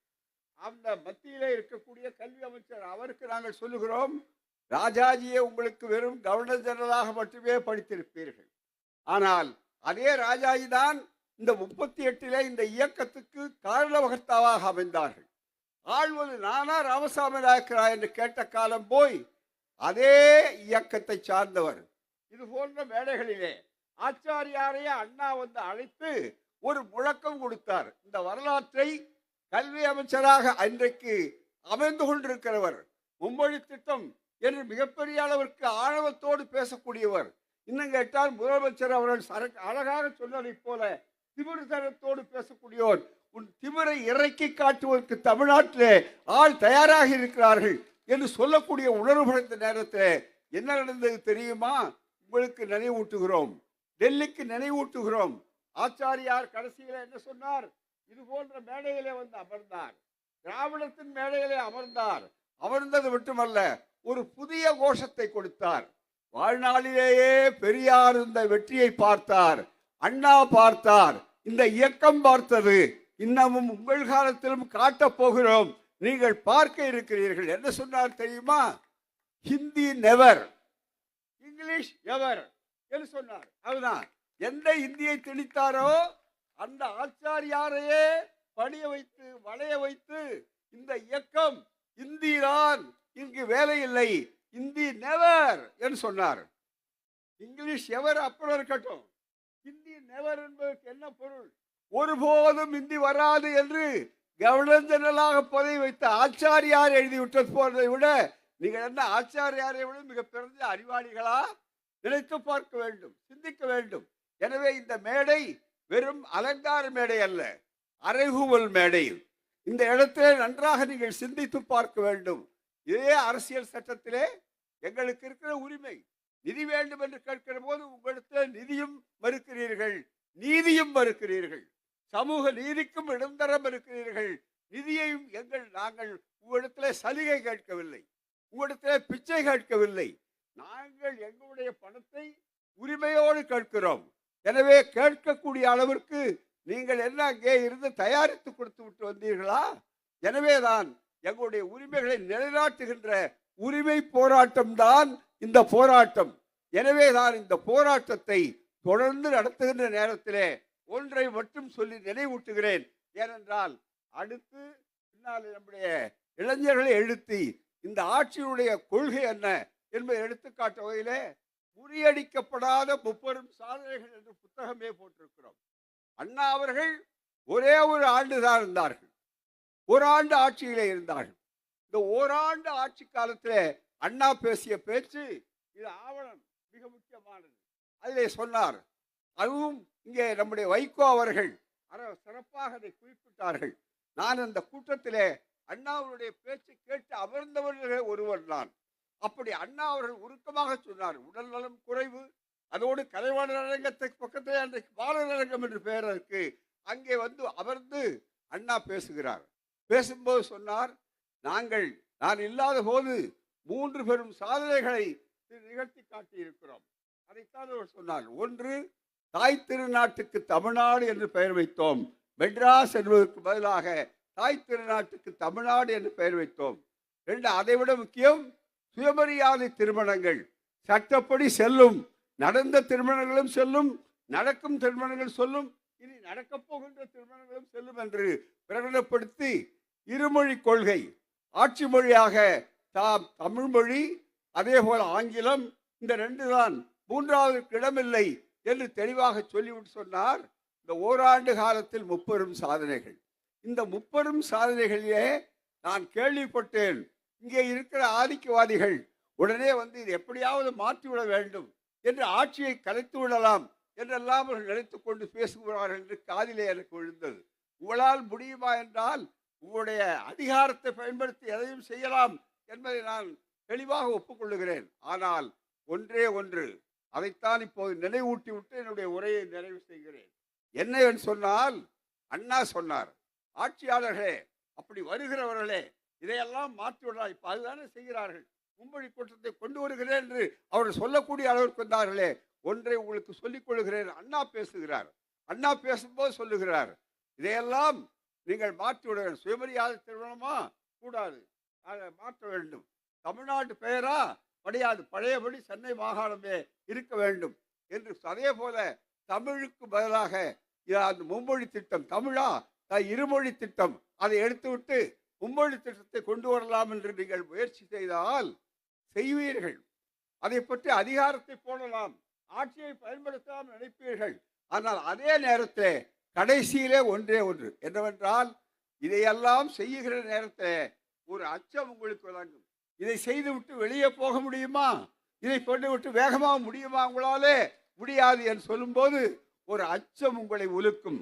அந்த மத்தியிலே இருக்கக்கூடிய கல்வி அமைச்சர், அவருக்கு நாங்கள் சொல்லுகிறோம், ராஜாஜியை உங்களுக்கு வெறும் கவர்னர் ஜெனரலாக மட்டுமே படித்திருப்பீர்கள். ஆனால் அதே ராஜாஜி தான் இந்த 38 இந்த இயக்கத்துக்கு காரணவகர்த்தாவாக அமைந்தார்கள். ஆள்வது நானா ராமசாமி நாயக்கரா என்று கேட்ட காலம் போய் அதே இயக்கத்தை சார்ந்தவர் இது போன்ற மேடைகளிலே ஆச்சாரியாரையே அண்ணா வந்து அழைத்து ஒரு முழக்கம் கொடுத்தார். இந்த வரலாற்றை கல்வி அமைச்சராக அன்றைக்கு அமைந்து கொண்டிருக்கிறவர், மும்மொழி திட்டம் என்று மிகப்பெரிய அளவிற்கு ஆணவத்தோடு பேசக்கூடியவர். இன்னும் கேட்டால் முதலமைச்சர் அவர்கள் அழகாக சொன்னதை போல திமிர்தனத்தோடு பேசக்கூடியவர். உன் திமிரை இறக்கி காட்டுவதற்கு தமிழ்நாட்டிலே ஆள் தயாராக இருக்கிறார்கள் என்று சொல்லக்கூடிய உணர்வுபடுத்த நேரத்தில் என்ன நடந்தது தெரியுமா? உங்களுக்கு நினைவூட்டுகிறோம், டெல்லிக்கு நினைவூட்டுகிறோம். ஆச்சாரியார் கடைசியில் என்ன சொன்னார்? இது போன்ற மேடையிலே வந்து அமர்ந்தார், திராவிடத்தின் மேடையிலே அமர்ந்தார். அமர்ந்தது மட்டுமல்ல, ஒரு புதிய கோஷத்தை கொடுத்தார். வாழ்நாளிலேயே பெரியார் இந்த வெற்றியை பார்த்தார், அண்ணா பார்த்தார், இந்த இயக்கம் பார்த்தது, இன்னமும் உங்கள் காலத்திலும் காட்டப் போகிறோம், நீங்கள் பார்க்க இருக்கிறீர்கள். என்ன சொன்னார் தெரியுமா? ஹிந்தி நெவர், இங்கிலீஷ் எவர் என்று சொன்னார். அதுதான் எந்த இந்தியை திணித்தாரோ அந்த ஆச்சாரியாரையே பணிய வைத்து வளைய வைத்து இந்த இயக்கம் இந்திதான், இங்கு வேலை இல்லை, இந்தி நெவர் என்று சொன்னார். இங்கிலீஷ் எவர் அப்புறம் இருக்கட்டும், இந்தி நெவர் என்பதற்கு என்ன பொருள்? ஒருபோதும் இந்தி வராது என்று கவர்னர் ஜெனரலாக பதவி வைத்த ஆச்சாரியார் எழுதிவிட்டது போனதை விட நீங்கள் என்ன ஆச்சாரியாரை விட மிக பிறந்த அறிவாளிகளா? நினைத்து பார்க்க வேண்டும், சிந்திக்க வேண்டும். எனவே இந்த மேடை வெறும் அலங்கார மேடை அல்ல, அறைகூவல் மேடை. இந்த இடத்திலே நன்றாக நீங்கள் சிந்தித்து பார்க்க வேண்டும். இதே அரசியல் சட்டத்திலே எங்களுக்கு இருக்கிற உரிமை, நிதி வேண்டும் என்று கேட்கிற போது உங்களிடத்தில் நிதியும் மறுக்கிறீர்கள், நீதியும் மறுக்கிறீர்கள், சமூக நீதிக்கும் இடம் தர மறுக்கிறீர்கள். நிதியையும் நாங்கள் உங்களிடத்திலே சலுகை கேட்கவில்லை, உங்களிடத்திலே பிச்சை கேட்கவில்லை. நாங்கள் எங்களுடைய பணத்தை உரிமையோடு கேட்கிறோம். எனவே கேட்கக்கூடிய அளவிற்கு நீங்கள் என்ன அங்கே இருந்து தயாரித்து கொடுத்து விட்டு வந்தீர்களா? எனவேதான் எங்களுடைய உரிமைகளை நிலைநாட்டுகின்ற உரிமை போராட்டம் தான் இந்த போராட்டம். எனவேதான் இந்த போராட்டத்தை தொடர்ந்து நடத்துகின்ற நேரத்திலே ஒன்றை மட்டும் சொல்லி நினைவூட்டுகிறேன். ஏனென்றால் அடுத்து பின்னால் நம்முடைய இளைஞர்களை எழுத்தி இந்த ஆட்சியுடைய கொள்கை என்ன என்பதை எடுத்துக்காட்ட வகையிலே முறியடிக்கப்படாத 30 சாதனைகள் என்று புத்தகமே போட்டிருக்கிறோம். அண்ணா அவர்கள் ஒரே ஒரு ஆண்டு தான் இருந்தார்கள், ஒரு ஆண்டு ஆட்சியிலே இருந்தார்கள். இந்த ஓராண்டு ஆட்சி காலத்திலே அண்ணா பேசிய பேச்சு இது ஆவணம் மிக முக்கியமானது. அதிலே சொன்னார், அதுவும் இங்கே நம்முடைய வைகோ அவர்கள் சிறப்பாக அதை குறிப்பிட்டார்கள். நான் அந்த கூட்டத்திலே அண்ணாவுடைய பேச்சு கேட்டு அமர்ந்தவர்களே ஒருவர் நான். அப்படி அண்ணா அவர்கள் உருக்கமாக சொன்னார், உடல் நலம் குறைவு, அதோடு கலைவாணர் அரங்கத்துக்கு பக்கத்திலே அன்றைக்கு பாலர் அரங்கம் என்று பெயர் இருக்கு, அங்கே வந்து அமர்ந்து அண்ணா பேசுகிறார். பேசும்போது சொன்னார், நான் இல்லாத போது 3 பெரும் சாதனைகளை நிகழ்த்தி காட்டி இருக்கிறோம். அதைத்தான் அவர் சொன்னார். ஒன்று, தாய் திருநாட்டுக்கு தமிழ்நாடு என்று பெயர் வைத்தோம். மெட்ராஸ் என்பதற்கு பதிலாக தாய் திருநாட்டுக்கு தமிழ்நாடு என்று பெயர் வைத்தோம். 2, அதைவிட முக்கியம், சுயமரியாதை திருமணங்கள் சட்டப்படி செல்லும், நடந்த திருமணங்களும் செல்லும், நடக்கும் திருமணங்கள் சொல்லும், இனி நடக்கப் போகின்ற திருமணங்களும் செல்லும் என்று பிரகடனப்படுத்தி இருமொழி கொள்கை, ஆட்சி மொழியாக தமிழ் மொழி, அதே போல ஆங்கிலம், இந்த 2 தான், 3வது இடமில்லை என்று தெளிவாக சொல்லிவிட்டு சொன்னார். இந்த ஓராண்டு காலத்தில் 30 சாதனைகள். இந்த 30 சாதனைகளிலே நான் கேள்விப்பட்டேன், இங்கே இருக்கிற ஆதிக்கவாதிகள் உடனே வந்து இது எப்படியாவது மாற்றிவிட வேண்டும் என்று ஆட்சியை கலைத்து விடலாம் என்றெல்லாம் அவர்கள் நினைத்துக் கொண்டு பேசுகிறார்கள் என்று காதிலே எனக்கு விழுந்தது. உங்களால் முடியுமா என்றால் உங்களுடைய அதிகாரத்தை பயன்படுத்தி எதையும் செய்யலாம் என்பதை நான் தெளிவாக ஒப்புக்கொள்ளுகிறேன். ஆனால் ஒன்றே ஒன்று, அதைத்தான் இப்போது நினைவூட்டி விட்டு என்னுடைய உரையை நிறைவு செய்கிறேன். என்ன சொன்னால், அண்ணா சொன்னார், ஆட்சியாளர்களே, அப்படி வருகிறவர்களே, இதையெல்லாம் மாற்றிவிடலாம், இப்ப அதுதானே செய்கிறார்கள், மும்மொழி கூட்டத்தை கொண்டு வருகிறேன் என்று அவர்கள் சொல்லக்கூடிய அளவிற்கு வந்தார்களே. ஒன்றை உங்களுக்கு சொல்லிக் கொள்கிறேன், அண்ணா பேசுகிறார். அண்ணா பேசும்போது சொல்லுகிறார், இதையெல்லாம் நீங்கள் மாற்றிவிட வேண்டும். சுயமரியாதை திருமணமா கூடாது, அதை மாற்ற வேண்டும். தமிழ்நாட்டு பெயரா கிடையாது, பழையபடி சென்னை மாகாணமே இருக்க வேண்டும் என்று. அதே போல தமிழுக்கு பதிலாக அந்த மும்மொழி திட்டம், தமிழா இருமொழி திட்டம், அதை எடுத்துவிட்டு மும்மொழி திட்டத்தை கொண்டு வரலாம் என்று நீங்கள் முயற்சி செய்தால் செய்வீர்கள். அதை பற்றி அதிகாரத்தை போடலாம், ஆட்சியை பயன்படுத்தலாம் நினைப்பீர்கள். ஆனால் அதே நேரத்தில் கடைசியிலே ஒன்றே ஒன்று என்னவென்றால், இதையெல்லாம் செய்கிற நேரத்தில் ஒரு அச்சம் உங்களுக்கு வழங்கும். இதை செய்துவிட்டு வெளியே போக முடியுமா, இதை கொண்டு விட்டு வேகமாக முடியுமா, உங்களாலே முடியாது என்று சொல்லும்போது ஒரு அச்சம் உங்களை உலுக்கும்.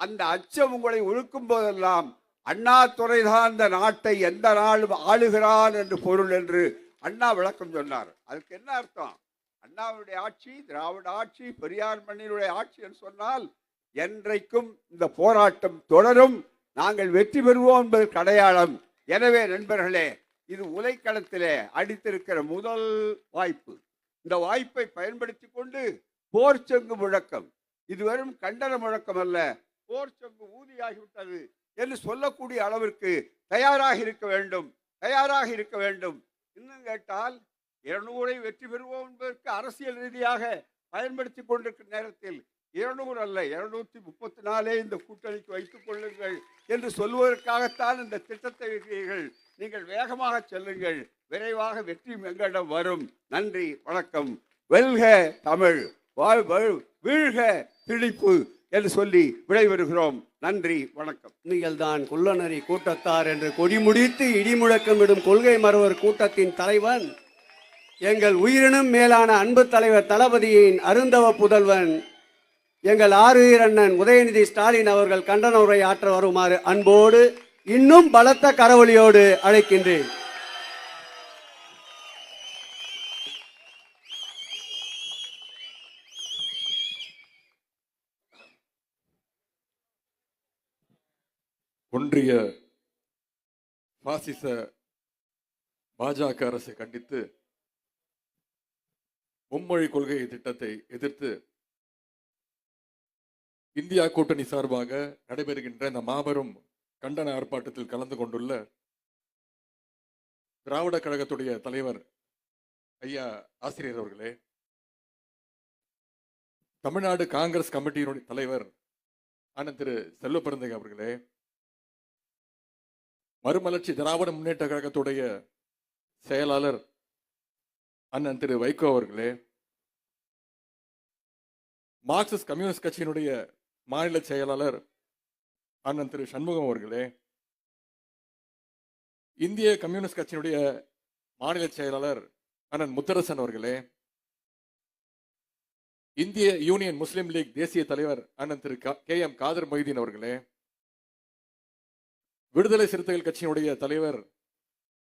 அந்த அச்சம் உங்களை உழுக்கும் போதெல்லாம் அண்ணாதுரைதான் இந்த நாட்டை எந்த நாளும் ஆளுகிறான் என்று பொருள் என்று அண்ணா விளக்கம் சொன்னார். அதுக்கு என்ன அர்த்தம்? அண்ணாவுடைய ஆட்சி திராவிட ஆட்சி, பெரியார் மண்ணினுடைய ஆட்சி என்று சொன்னால் என்றைக்கும் இந்த போராட்டம் தொடரும், நாங்கள் வெற்றி பெறுவோம் என்பது அடையாளம். எனவே நண்பர்களே, இது உலைக்களத்திலே அடித்திருக்கிற முதல் வாய்ப்பு. இந்த வாய்ப்பை பயன்படுத்தி கொண்டு போர்ச்சங்கு முழக்கம், இது வெறும் கண்டன முழக்கம் அல்ல, போர்ச்சங்கு ஊதியாகிவிட்டது என்று சொல்லக்கூடிய அளவிற்கு தயாராக இருக்க வேண்டும், தயாராக இருக்க வேண்டும். இன்னும் கேட்டால் 200 வெற்றி பெறுவோம் என்பதற்கு அரசியல் ரீதியாக பயன்படுத்தி கொண்டிருக்கிற நேரத்தில் 200 அல்ல 234 இந்த கூட்டணிக்கு வைத்துக் கொள்ளுங்கள் என்று சொல்வதற்காகத்தான் இந்த திட்டத்தை இருக்கிறீர்கள். நீங்கள் வேகமாக செல்லுங்கள், விரைவாக வெற்றி எங்களிடம் வரும். நன்றி, வணக்கம். வெல்க தமிழ், வீழ்க திணிப்பு என்று சொல்லி விடைபெறுகிறோம். நன்றி, வணக்கம். நீங்கள் தான் குள்ளநரி கூட்டத்தார் என்று கொடிமுடித்து இடிமுழக்கமிடும் கொள்கை மறவர் கூட்டத்தின் தலைவன், எங்கள் உயிரினும் மேலான அன்பு தலைவர் தளபதியின் அருந்தவ புதல்வன் எங்கள் ஆறுயிர் அண்ணன் உதயநிதி ஸ்டாலின் அவர்கள் கண்டன உரை ஆற்ற வருமாறு அன்போடு இன்னும் பலத்த கரவொலியோடு அழைக்கின்றேன். ஒன்றிய பாசிச பாஜக அரசை கண்டித்து மும்மொழி கொள்கை திட்டத்தை எதிர்த்து இந்தியா கூட்டணி சார்பாக நடைபெறுகின்ற இந்த மாபெரும் கண்டன ஆர்ப்பாட்டத்தில் கலந்து கொண்டுள்ள திராவிட கழகத்துடைய தலைவர் ஐயா ஆசிரியர் அவர்களே, தமிழ்நாடு காங்கிரஸ் கமிட்டியினுடைய தலைவர் அண்ணன் திரு செல்வ பெருந்தகை அவர்களே, மறுமலர்ச்சி திராவிட முன்னேற்ற கழகத்துடைய செயலாளர் அண்ணன் திரு வைகோ அவர்களே, மார்க்சிஸ்ட் கம்யூனிஸ்ட் கட்சியினுடைய மாநில செயலாளர் அண்ணன் திரு சண்முகம் அவர்களே, இந்திய கம்யூனிஸ்ட் கட்சியினுடைய மாநில செயலாளர் அண்ணன் முத்தரசன் அவர்களே, இந்திய யூனியன் முஸ்லிம் லீக் தேசிய தலைவர் அண்ணன் திரு KM காதர் மொய்தீன் அவர்களே, விடுதலை சிறுத்தைகள் கட்சியினுடைய தலைவர்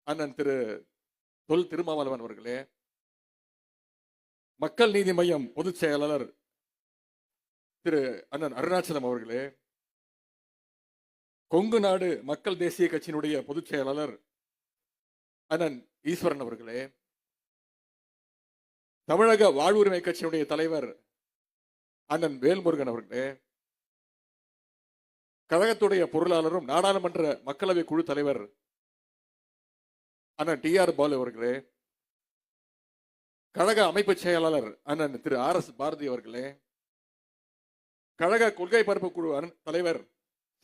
அண்ணன் திரு தொல் திருமாவளவன் அவர்களே, மக்கள் நீதி மையம் பொதுச் செயலாளர் திரு அண்ணன் அருணாச்சலம் அவர்களே, கொங்கு நாடு மக்கள் தேசிய கட்சியினுடைய பொதுச் செயலாளர் அண்ணன் ஈஸ்வரன் அவர்களே, தமிழக வாழ்வுரிமை கட்சியினுடைய தலைவர் அண்ணன் வேல்முருகன் அவர்களே, கழகத்துடைய பொருளாளரும் நாடாளுமன்ற மக்களவை குழு தலைவர் அண்ணன் TR பாலு அவர்களே, கழக அமைப்பு செயலாளர் அண்ணன் திரு RS பாரதி அவர்களே, கழக கொள்கை பரப்பு குழு தலைவர்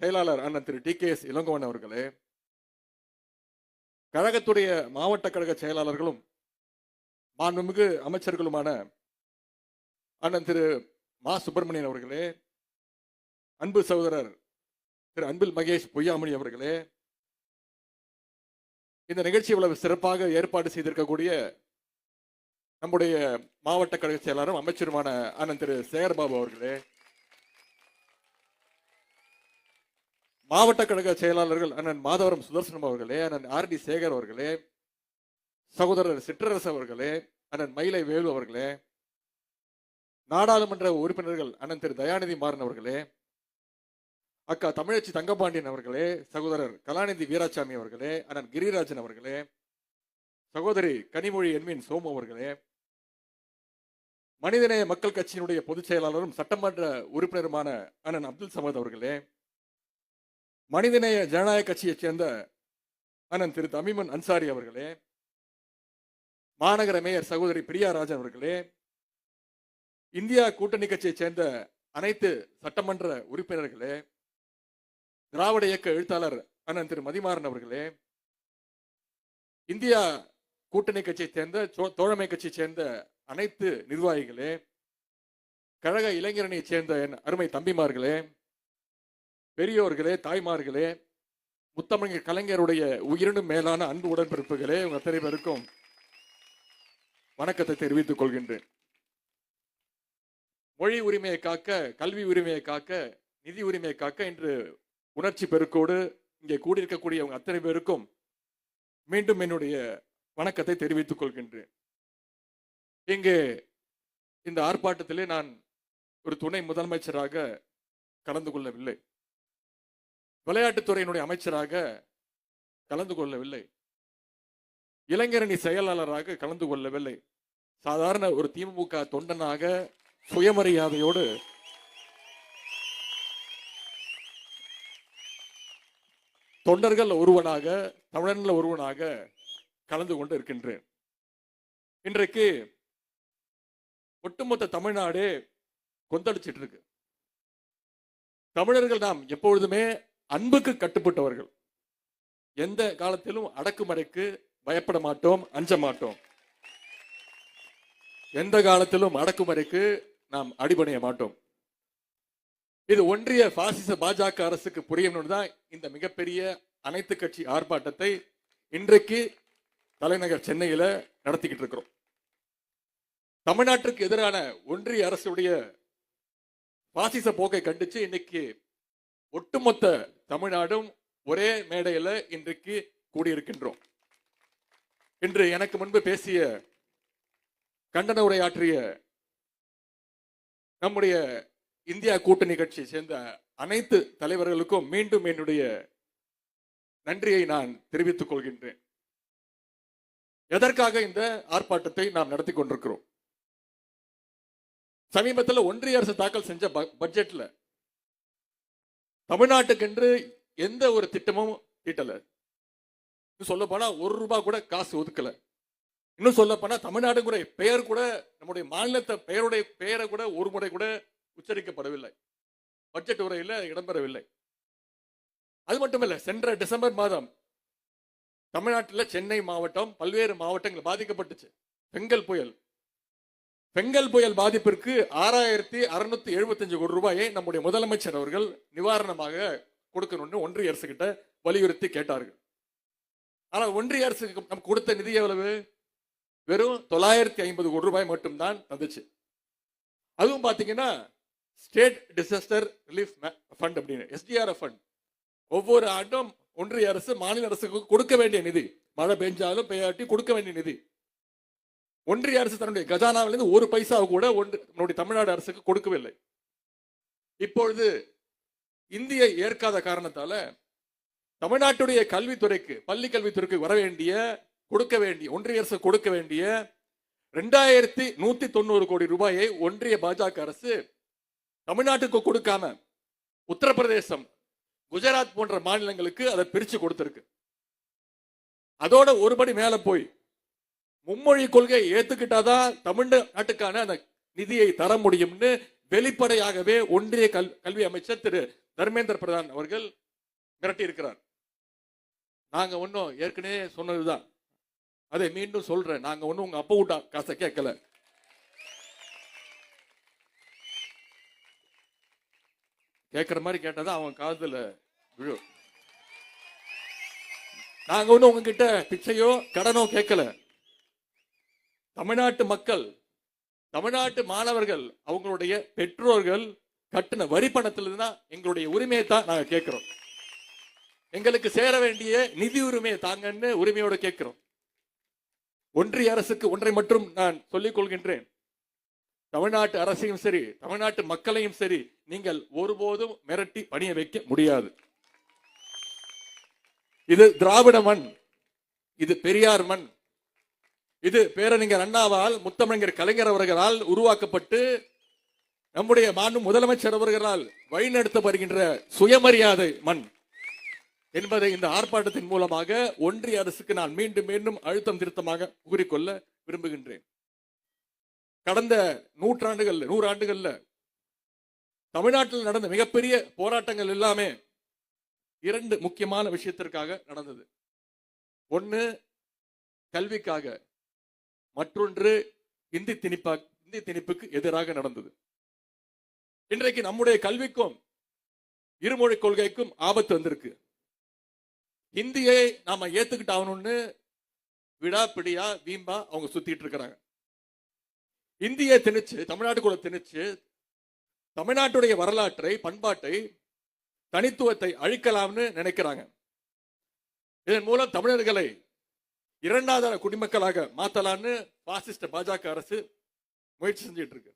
செயலாளர் அண்ணன் திரு TKS இளங்கோவன் அவர்களே, கழகத்துடைய மாவட்ட கழக செயலாளர்களும் மாண்புமிகு அமைச்சர்களுமான அண்ணன் திரு மா சுப்பிரமணியன் அவர்களே, அன்பு சகோதரர் திரு அன்பில் மகேஷ் பொய்யாமணி அவர்களே, இந்த நிகழ்ச்சி இவ்வளவு சிறப்பாக ஏற்பாடு செய்திருக்கக்கூடிய நம்முடைய மாவட்ட கழக செயலாளரும் அமைச்சருமான அண்ணன் திரு சேகர்பாபு அவர்களே, மாவட்ட கழக செயலாளர்கள் அண்ணன் மாதவரம் சுதர்சனம் அவர்களே, அண்ணன் RD சேகர் அவர்களே, சகோதரர் சிற்றரசு அவர்களே, அண்ணன் மயிலை வேலு அவர்களே, நாடாளுமன்ற உறுப்பினர்கள் அண்ணன் திரு தயாநிதி மாறன் அவர்களே, அக்கா தமிழச்சி தங்கபாண்டியன் அவர்களே, சகோதரர் கலாநிதி வீராசாமி அவர்களே, அண்ணன் கிரிராஜன் அவர்களே, சகோதரி கனிமொழி என்வின் சோமு அவர்களே, மனிதநேய மக்கள் கட்சியினுடைய பொதுச் செயலாளரும் சட்டமன்ற உறுப்பினருமான அண்ணன் அப்துல் சமத் அவர்களே, மனிதநேய ஜனநாயக கட்சியைச் சேர்ந்த அண்ணன் திரு தமிமன் அன்சாரி அவர்களே, மாநகர மேயர் சகோதரி பிரியா ராஜன் அவர்களே, இந்தியா கூட்டணி கட்சியைச் சேர்ந்த அனைத்து சட்டமன்ற உறுப்பினர்களே, திராவிட இயக்க எழுத்தாளர் அண்ணன் திரு மதிமாறன் அவர்களே, இந்தியா கூட்டணி கட்சியைச் சேர்ந்த தோழமை கட்சியைச் சேர்ந்த அனைத்து நிர்வாகிகளே, கழக இளைஞரணியைச் சேர்ந்த என் அருமை தம்பிமார்களே, பெரியோர்களே, தாய்மார்களே, முத்தமிழர் கலைஞருடைய உயிரினும் மேலான அன்பு உடன்பிறப்புகளே, உங்க அத்தனை பேருக்கும் வணக்கத்தை தெரிவித்துக் கொள்கின்றேன். மொழி உரிமையை காக்க, கல்வி உரிமையை காக்க, நிதி உரிமையை காக்க என்று உணர்ச்சி பெருக்கோடு இங்கே கூடியிருக்கக்கூடிய உங்க அத்தனை பேருக்கும் மீண்டும் என்னுடைய வணக்கத்தை தெரிவித்துக் கொள்கின்றேன். இங்கே இந்த ஆர்ப்பாட்டத்திலே நான் ஒரு துணை முதலமைச்சராக கலந்து கொள்ளவில்லை, விளையாட்டுத்துறையினுடைய அமைச்சராக கலந்து கொள்ளவில்லை, இளைஞரணி செயலாளராக கலந்து கொள்ளவில்லை, சாதாரண ஒரு திமுக தொண்டனாக சுயமரியாதையோடு தொண்டர்கள் ஒருவனாக, தமிழன்ல ஒருவனாக கலந்து கொண்டு இருக்கின்றேன். இன்றைக்கு ஒட்டுமொத்த தமிழ்நாடு கொந்தளிச்சிட்டு இருக்கு. தமிழர்கள் நாம் எப்பொழுதுமே அன்புக்கு கட்டுப்பட்டவர்கள். எந்த காலத்திலும் அடக்குமுறைக்கு பயப்பட மாட்டோம், அஞ்ச மாட்டோம். எந்த காலத்திலும் அடக்குமுறைக்கு நாம் அடிபணிய மாட்டோம். இது ஒன்றிய பாசிச பாஜக அரசுக்கு புரியணும் தான் இந்த மிகப்பெரிய அனைத்து கட்சி ஆர்ப்பாட்டத்தை இன்றைக்கு தலைநகர் சென்னையில நடத்திக்கிட்டு இருக்கிறோம். தமிழ்நாட்டுக்கு எதிரான ஒன்றிய அரசுடைய பாசிச போக்கை கண்டிச்சு இன்னைக்கு ஒட்டுமொத்த தமிழ்நாடும் ஒரே மேடையில இன்றைக்கு கூடியிருக்கின்றோம். இன்று எனக்கு முன்பு பேசிய கண்டன உரையாற்றிய நம்முடைய இந்தியா கூட்டணி கட்சியை சேர்ந்த அனைத்து தலைவர்களுக்கும் மீண்டும் என்னுடைய நன்றியை நான் தெரிவித்துக் கொள்கின்றேன். எதற்காக இந்த ஆர்ப்பாட்டத்தை நாம் நடத்தி கொண்டிருக்கிறோம்? சமீபத்தில் ஒன்றிய அரசு தாக்கல் செஞ்ச பட்ஜெட்ல தமிழ்நாட்டுக்கென்று எந்த ஒரு திட்டமும் தீட்டல. சொல்ல போனா ₹1 கூட காசு ஒதுக்கல. இன்னும் சொல்ல போனா தமிழ்நாடு கூட பெயர் கூட நம்முடைய மாநிலத்தை பெயரை கூட ஒரு முறை கூட உச்சரிக்கப்படவில்லை, பட்ஜெட் உரையில் இடம்பெறவில்லை. அது மட்டுமல்ல, சென்ற டிசம்பர் மாதம் தமிழ்நாட்டில் சென்னை மாவட்டம் பல்வேறு மாவட்டங்கள் பாதிக்கப்பட்டுச்சு. பெங்கல் புயல் பாதிப்பிற்கு 6675 கோடி ரூபாயை நம்முடைய முதலமைச்சர் அவர்கள் நிவாரணமாக கொடுக்கணும்னு ஒன்றிய அரசு கிட்ட வலியுறுத்தி கேட்டார்கள். ஆனால் ஒன்றிய அரசுக்கு நம்ம கொடுத்த நிதி எவ்வளவு? வெறும் 950 கோடி ரூபாய் மட்டும்தான் தந்துச்சு. அதுவும் பாத்தீங்கன்னா ஸ்டேட் டிசாஸ்டர் ரிலீஃப் ஃபண்ட் அப்படின்னு SDRF ஃபண்ட். ஒவ்வொரு ஆண்டும் ஒன்றிய அரசு மாநில அரசுக்கு கொடுக்க வேண்டிய நிதி, மழை பெஞ்சாலும் பெய்யாட்டி கொடுக்க வேண்டிய நிதி, ஒன்றிய அரசு தன்னுடைய கஜானாவிலிருந்து ஒரு பைசா கூட நம்முடைய தமிழ்நாடு அரசுக்கு கொடுக்கவில்லை. இப்பொழுது இந்தியை ஏற்காத காரணத்தால தமிழ்நாட்டுடைய கல்வித்துறைக்கு, பள்ளி கல்வித்துறைக்கு வர வேண்டிய ஒன்றிய அரசு கொடுக்க வேண்டிய 2190 கோடி ரூபாயை ஒன்றிய பாஜக அரசு தமிழ்நாட்டுக்கு கொடுக்காம உத்தரப்பிரதேசம், குஜராத் போன்ற மாநிலங்களுக்கு அதை பிரிச்சு கொடுத்திருக்கு. அதோட ஒருபடி மேல போய் மும்மொழி கொள்கையை ஏத்துக்கிட்டாதான் தமிழ்நாட்டுக்கான அந்த நிதியை தர முடியும்னு வெளிப்படையாகவே ஒன்றிய கல்வி அமைச்சர் திரு தர்மேந்திர பிரதான் அவர்கள் மிரட்டி இருக்கிறார். நாங்க ஒன்னும் ஏற்கனவே சொன்னதுதான், அதை மீண்டும் சொல்றேன். நாங்க ஒன்னும் உங்க அப்பா விட்டா காசை கேட்கல. கேட்கிற மாதிரி கேட்டதான் அவன் காதுல விழும். நாங்க ஒன்னும் உங்ககிட்ட பிச்சையோ கடனோ கேட்கல. தமிழ்நாட்டு மக்கள், தமிழ்நாட்டு மாணவர்கள், அவங்களுடைய பெற்றோர்கள் கட்டின வரி பணத்திலிருந்து தான் எங்களுடைய உரிமையை தான் நாங்க கேட்கிறோம். எங்களுக்கு சேர வேண்டிய நிதி உரிமையை தாங்கன்னு உரிமையோடு கேட்கிறோம். ஒன்றிய அரசுக்கு ஒன்றை மட்டும் நான் சொல்லிக் கொள்கின்றேன், தமிழ்நாட்டு அரசையும் சரி தமிழ்நாட்டு மக்களையும் சரி நீங்கள் ஒருபோதும் மிரட்டி பணிய வைக்க முடியாது. இது திராவிட மண், இது பெரியார் மண், இது பேரறிஞர் அண்ணாவால், முத்தமிழர் கலைஞர் அவர்களால் உருவாக்கப்பட்டு நம்முடைய மாண்பு முதலமைச்சர் அவர்களால் வழிநடத்த வருகின்ற சுயமரியாதை மண் என்பதை இந்த ஆர்ப்பாட்டத்தின் மூலமாக ஒன்றிய அரசுக்கு நான் மீண்டும் மீண்டும் அழுத்தம் திருத்தமாக கூறிக்கொள்ள விரும்புகின்றேன். கடந்த 100 ஆண்டுகள்ல தமிழ்நாட்டில் நடந்த மிகப்பெரிய போராட்டங்கள் எல்லாமே 2 முக்கியமான விஷயத்திற்காக நடந்தது. ஒன்று கல்விக்காக, மற்றொன்று இந்தி திணிப்புக்கு எதிராக நடந்தது. இன்றைக்கு நம்முடைய கல்விக்கும் இருமொழி கொள்கைக்கும் ஆபத்து வந்திருக்கு. இந்தியை நாம ஏத்துக்கிட்டாகணும்னு விடாப்பிடியா வீம்பா அவங்க சுத்திட்டு இருக்கிறாங்க. இந்தியை திணிச்சு, தமிழ்நாட்டுக்குள்ள திணிச்சு தமிழ்நாட்டுடைய வரலாற்றை, பண்பாட்டை, தனித்துவத்தை அழிக்கலாம்னு நினைக்கிறாங்க. இதன் மூலம் தமிழர்களை 2வது குடிமக்களாக மாத்தலான்னு பாசிஸ்ட் பாஜக அரசு முயற்சி செஞ்சிட்டு இருக்கு.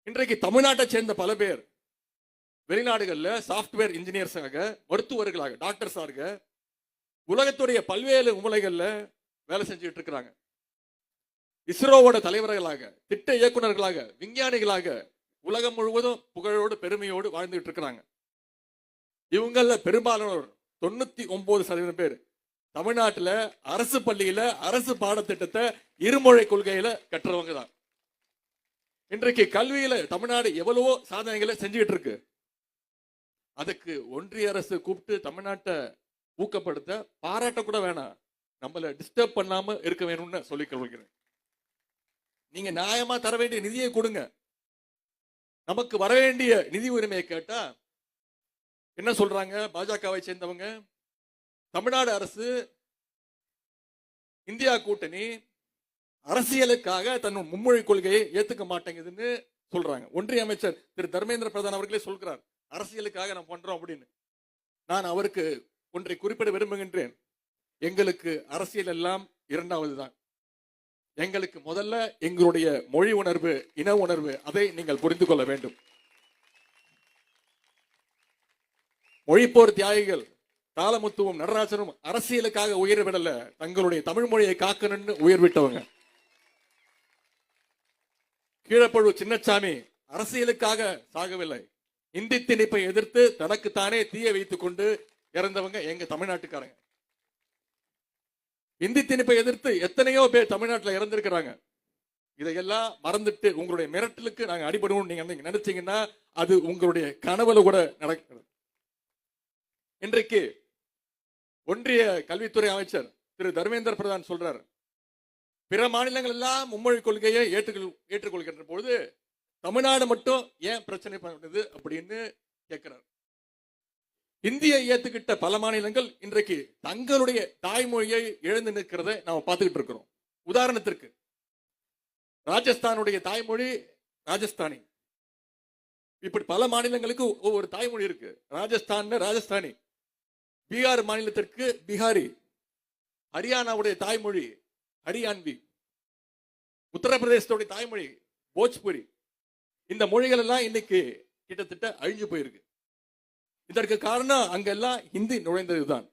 இன்றைக்கு தமிழ்நாட்டை சேர்ந்த பல பேர் வெளிநாடுகள்ல சாப்ட்வேர் இன்ஜினியர்ஸாக, மருத்துவர்களாக, டாக்டர்ஸாக உலகத்துடைய பல்வேறு மூலைகள்ல வேலை செஞ்சுட்டு இருக்கிறாங்க. இஸ்ரோவோட தலைவர்களாக, திட்ட இயக்குநர்களாக, விஞ்ஞானிகளாக உலகம் முழுவதும் புகழோடு பெருமையோடு வாழ்ந்துட்டு இருக்கிறாங்க. இவங்கள பெரும்பாலானோர் 99% பேர் தமிழ்நாட்டில் அரசு பள்ளியில அரசு பாடத்திட்டத்தை இருமொழி கொள்கையில கற்றவங்க தான். இன்றைக்கு கல்வியில தமிழ்நாடு எவ்வளவோ சாதனைகளை செஞ்சுட்டு இருக்கு. அதுக்கு ஒன்றிய அரசு கூப்பிட்டு தமிழ்நாட்டை ஊக்கப்படுத்த பாராட்ட கூட வேணாம், நம்மளை டிஸ்டர்ப் பண்ணாம இருக்க வேணும்னு சொல்லிக் கொள்கிறேன். நீங்க நியாயமா தர வேண்டிய நிதியை கொடுங்க. நமக்கு வர வேண்டிய நிதி உரிமையை கேட்டா என்ன சொல்றாங்க பாஜகவை சேர்ந்தவங்க? தமிழ்நாடு அரசு இந்தியா கூட்டணி அரசியலுக்காக தன் மும்மொழி கொள்கையை ஏத்துக்க மாட்டேங்குதுன்னு சொல்றாங்க. ஒன்றிய அமைச்சர் திரு தர்மேந்திர பிரதான் அவர்களே சொல்கிறார், அரசியலுக்காக நாம் பண்றோம் அப்படின்னு. நான் அவருக்கு ஒன்றை குறிப்பிட விரும்புகின்றேன். எங்களுக்கு அரசியல் எல்லாம் இரண்டாவது தான். எங்களுக்கு முதல்ல எங்களுடைய மொழி உணர்வு, இன உணர்வு, அதை நீங்கள் புரிந்து கொள்ள வேண்டும். மொழிப்போர் தியாகிகள் தாளமுத்துவும் நடராஜனும் அரசியலுக்காக உயிர் விடல, தங்களுடைய தமிழ் மொழியை காக்கணும்னு உயிர் விட்டவங்க. கீழப்பழு சின்னசாமி அரசியலுக்காக சாகவில்லை, இந்தி திணிப்பை எதிர்த்து தனக்குத்தானே தீய வைத்துக் கொண்டு இறந்தவங்க எங்க தமிழ்நாட்டுக்காரங்க. இந்தி திணிப்பை எதிர்த்து எத்தனையோ பேர் தமிழ்நாட்டில் இறந்திருக்கிறாங்க. இதையெல்லாம் மறந்துட்டு உங்களுடைய மிரட்டலுக்கு நாங்க அடிபடுவோம் நீங்க நினைச்சீங்கன்னா அது உங்களுடைய கனவுல கூட நடக்கிறது. இன்றைக்கு ஒன்றிய கல்வித்துறை அமைச்சர் திரு தர்மேந்திர பிரதான் சொல்றார், பிற மாநிலங்கள் எல்லாம் மும்மொழி கொள்கையை ஏற்றுக்கொள்கின்ற பொழுது தமிழ்நாடு மட்டும் ஏன் பிரச்சனை பண்ணுது அப்படின்னு கேட்கிறார். இந்தியை ஏத்துக்கிட்ட பல மாநிலங்கள் இன்றைக்கு தங்களுடைய தாய்மொழியை இழந்து நிற்கிறத நாம பார்த்துக்கிட்டு இருக்கிறோம். உதாரணத்திற்கு ராஜஸ்தானுடைய தாய்மொழி ராஜஸ்தானி. இப்படி பல மாநிலங்களுக்கு ஒவ்வொரு தாய்மொழி இருக்கு. ராஜஸ்தானி, பீகார் மாநிலத்திற்கு பிகாரி, ஹரியானாவுடைய தாய்மொழி ஹரியான்வி, உத்தரப்பிரதேசத்துடைய தாய்மொழி போஜ்புரி. இந்த மொழிகள் எல்லாம் இன்னைக்கு கிட்டத்தட்ட அழிஞ்சு போயிருக்கு. இதற்கு காரணம் அங்கெல்லாம் ஹிந்தி நுழைந்ததுதான்.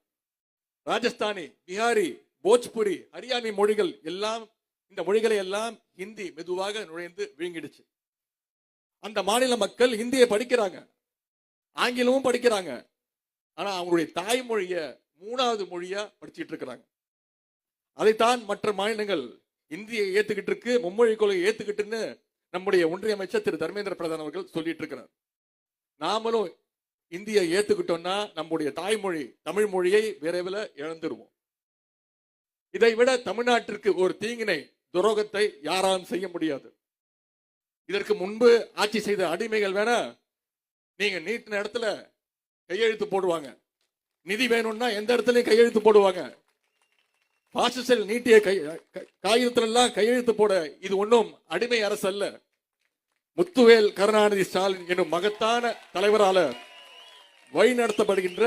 ராஜஸ்தானி, பிகாரி, போஜ்புரி, ஹரியானி மொழிகள் எல்லாம், இந்த மொழிகளை எல்லாம் ஹிந்தி மெதுவாக நுழைந்து விழுங்கிடுச்சு. அந்த மாநில மக்கள் ஹிந்தியை படிக்கிறாங்க, ஆங்கிலமும் படிக்கிறாங்க. ஆனா அவங்களுடைய தாய்மொழிய மூணாவது மொழியா படிச்சுட்டு இருக்கிறாங்க. அதைத்தான் மற்ற மாநிலங்கள் இந்தியை ஏத்துக்கிட்டு இருக்கு, மும்மொழி கொள்கையை ஏத்துக்கிட்டுன்னு நம்முடைய ஒன்றிய அமைச்சர் திரு தர்மேந்திர பிரதான் அவர்கள் சொல்லிட்டு இருக்கிறார். நாமளும் இந்தியை ஏத்துக்கிட்டோம்னா நம்முடைய தாய்மொழி தமிழ் மொழியை விரைவில் இழந்துருவோம். இதை விட தமிழ்நாட்டிற்கு ஒரு தீங்கினை, துரோகத்தை யாராலும் செய்ய முடியாது. இதற்கு முன்பு ஆட்சி செய்த அடிமைகள் வேணா நீங்க நீட்டின இடத்துல கையெழுத்து போடுவாங்க, நிதி வேணும்னா எந்த இடத்துலயும் கையெழுத்து போடுவாங்க. பாசிசல் நீட்டிய காகிதத்துல எல்லாம் கையெழுத்து போட இது ஒன்றும் அடிமை அரசு அல்ல. முத்துவேல் கருணாநிதி ஸ்டாலின் எனும் மகத்தான தலைவரால வழி நடத்தப்படுகின்ற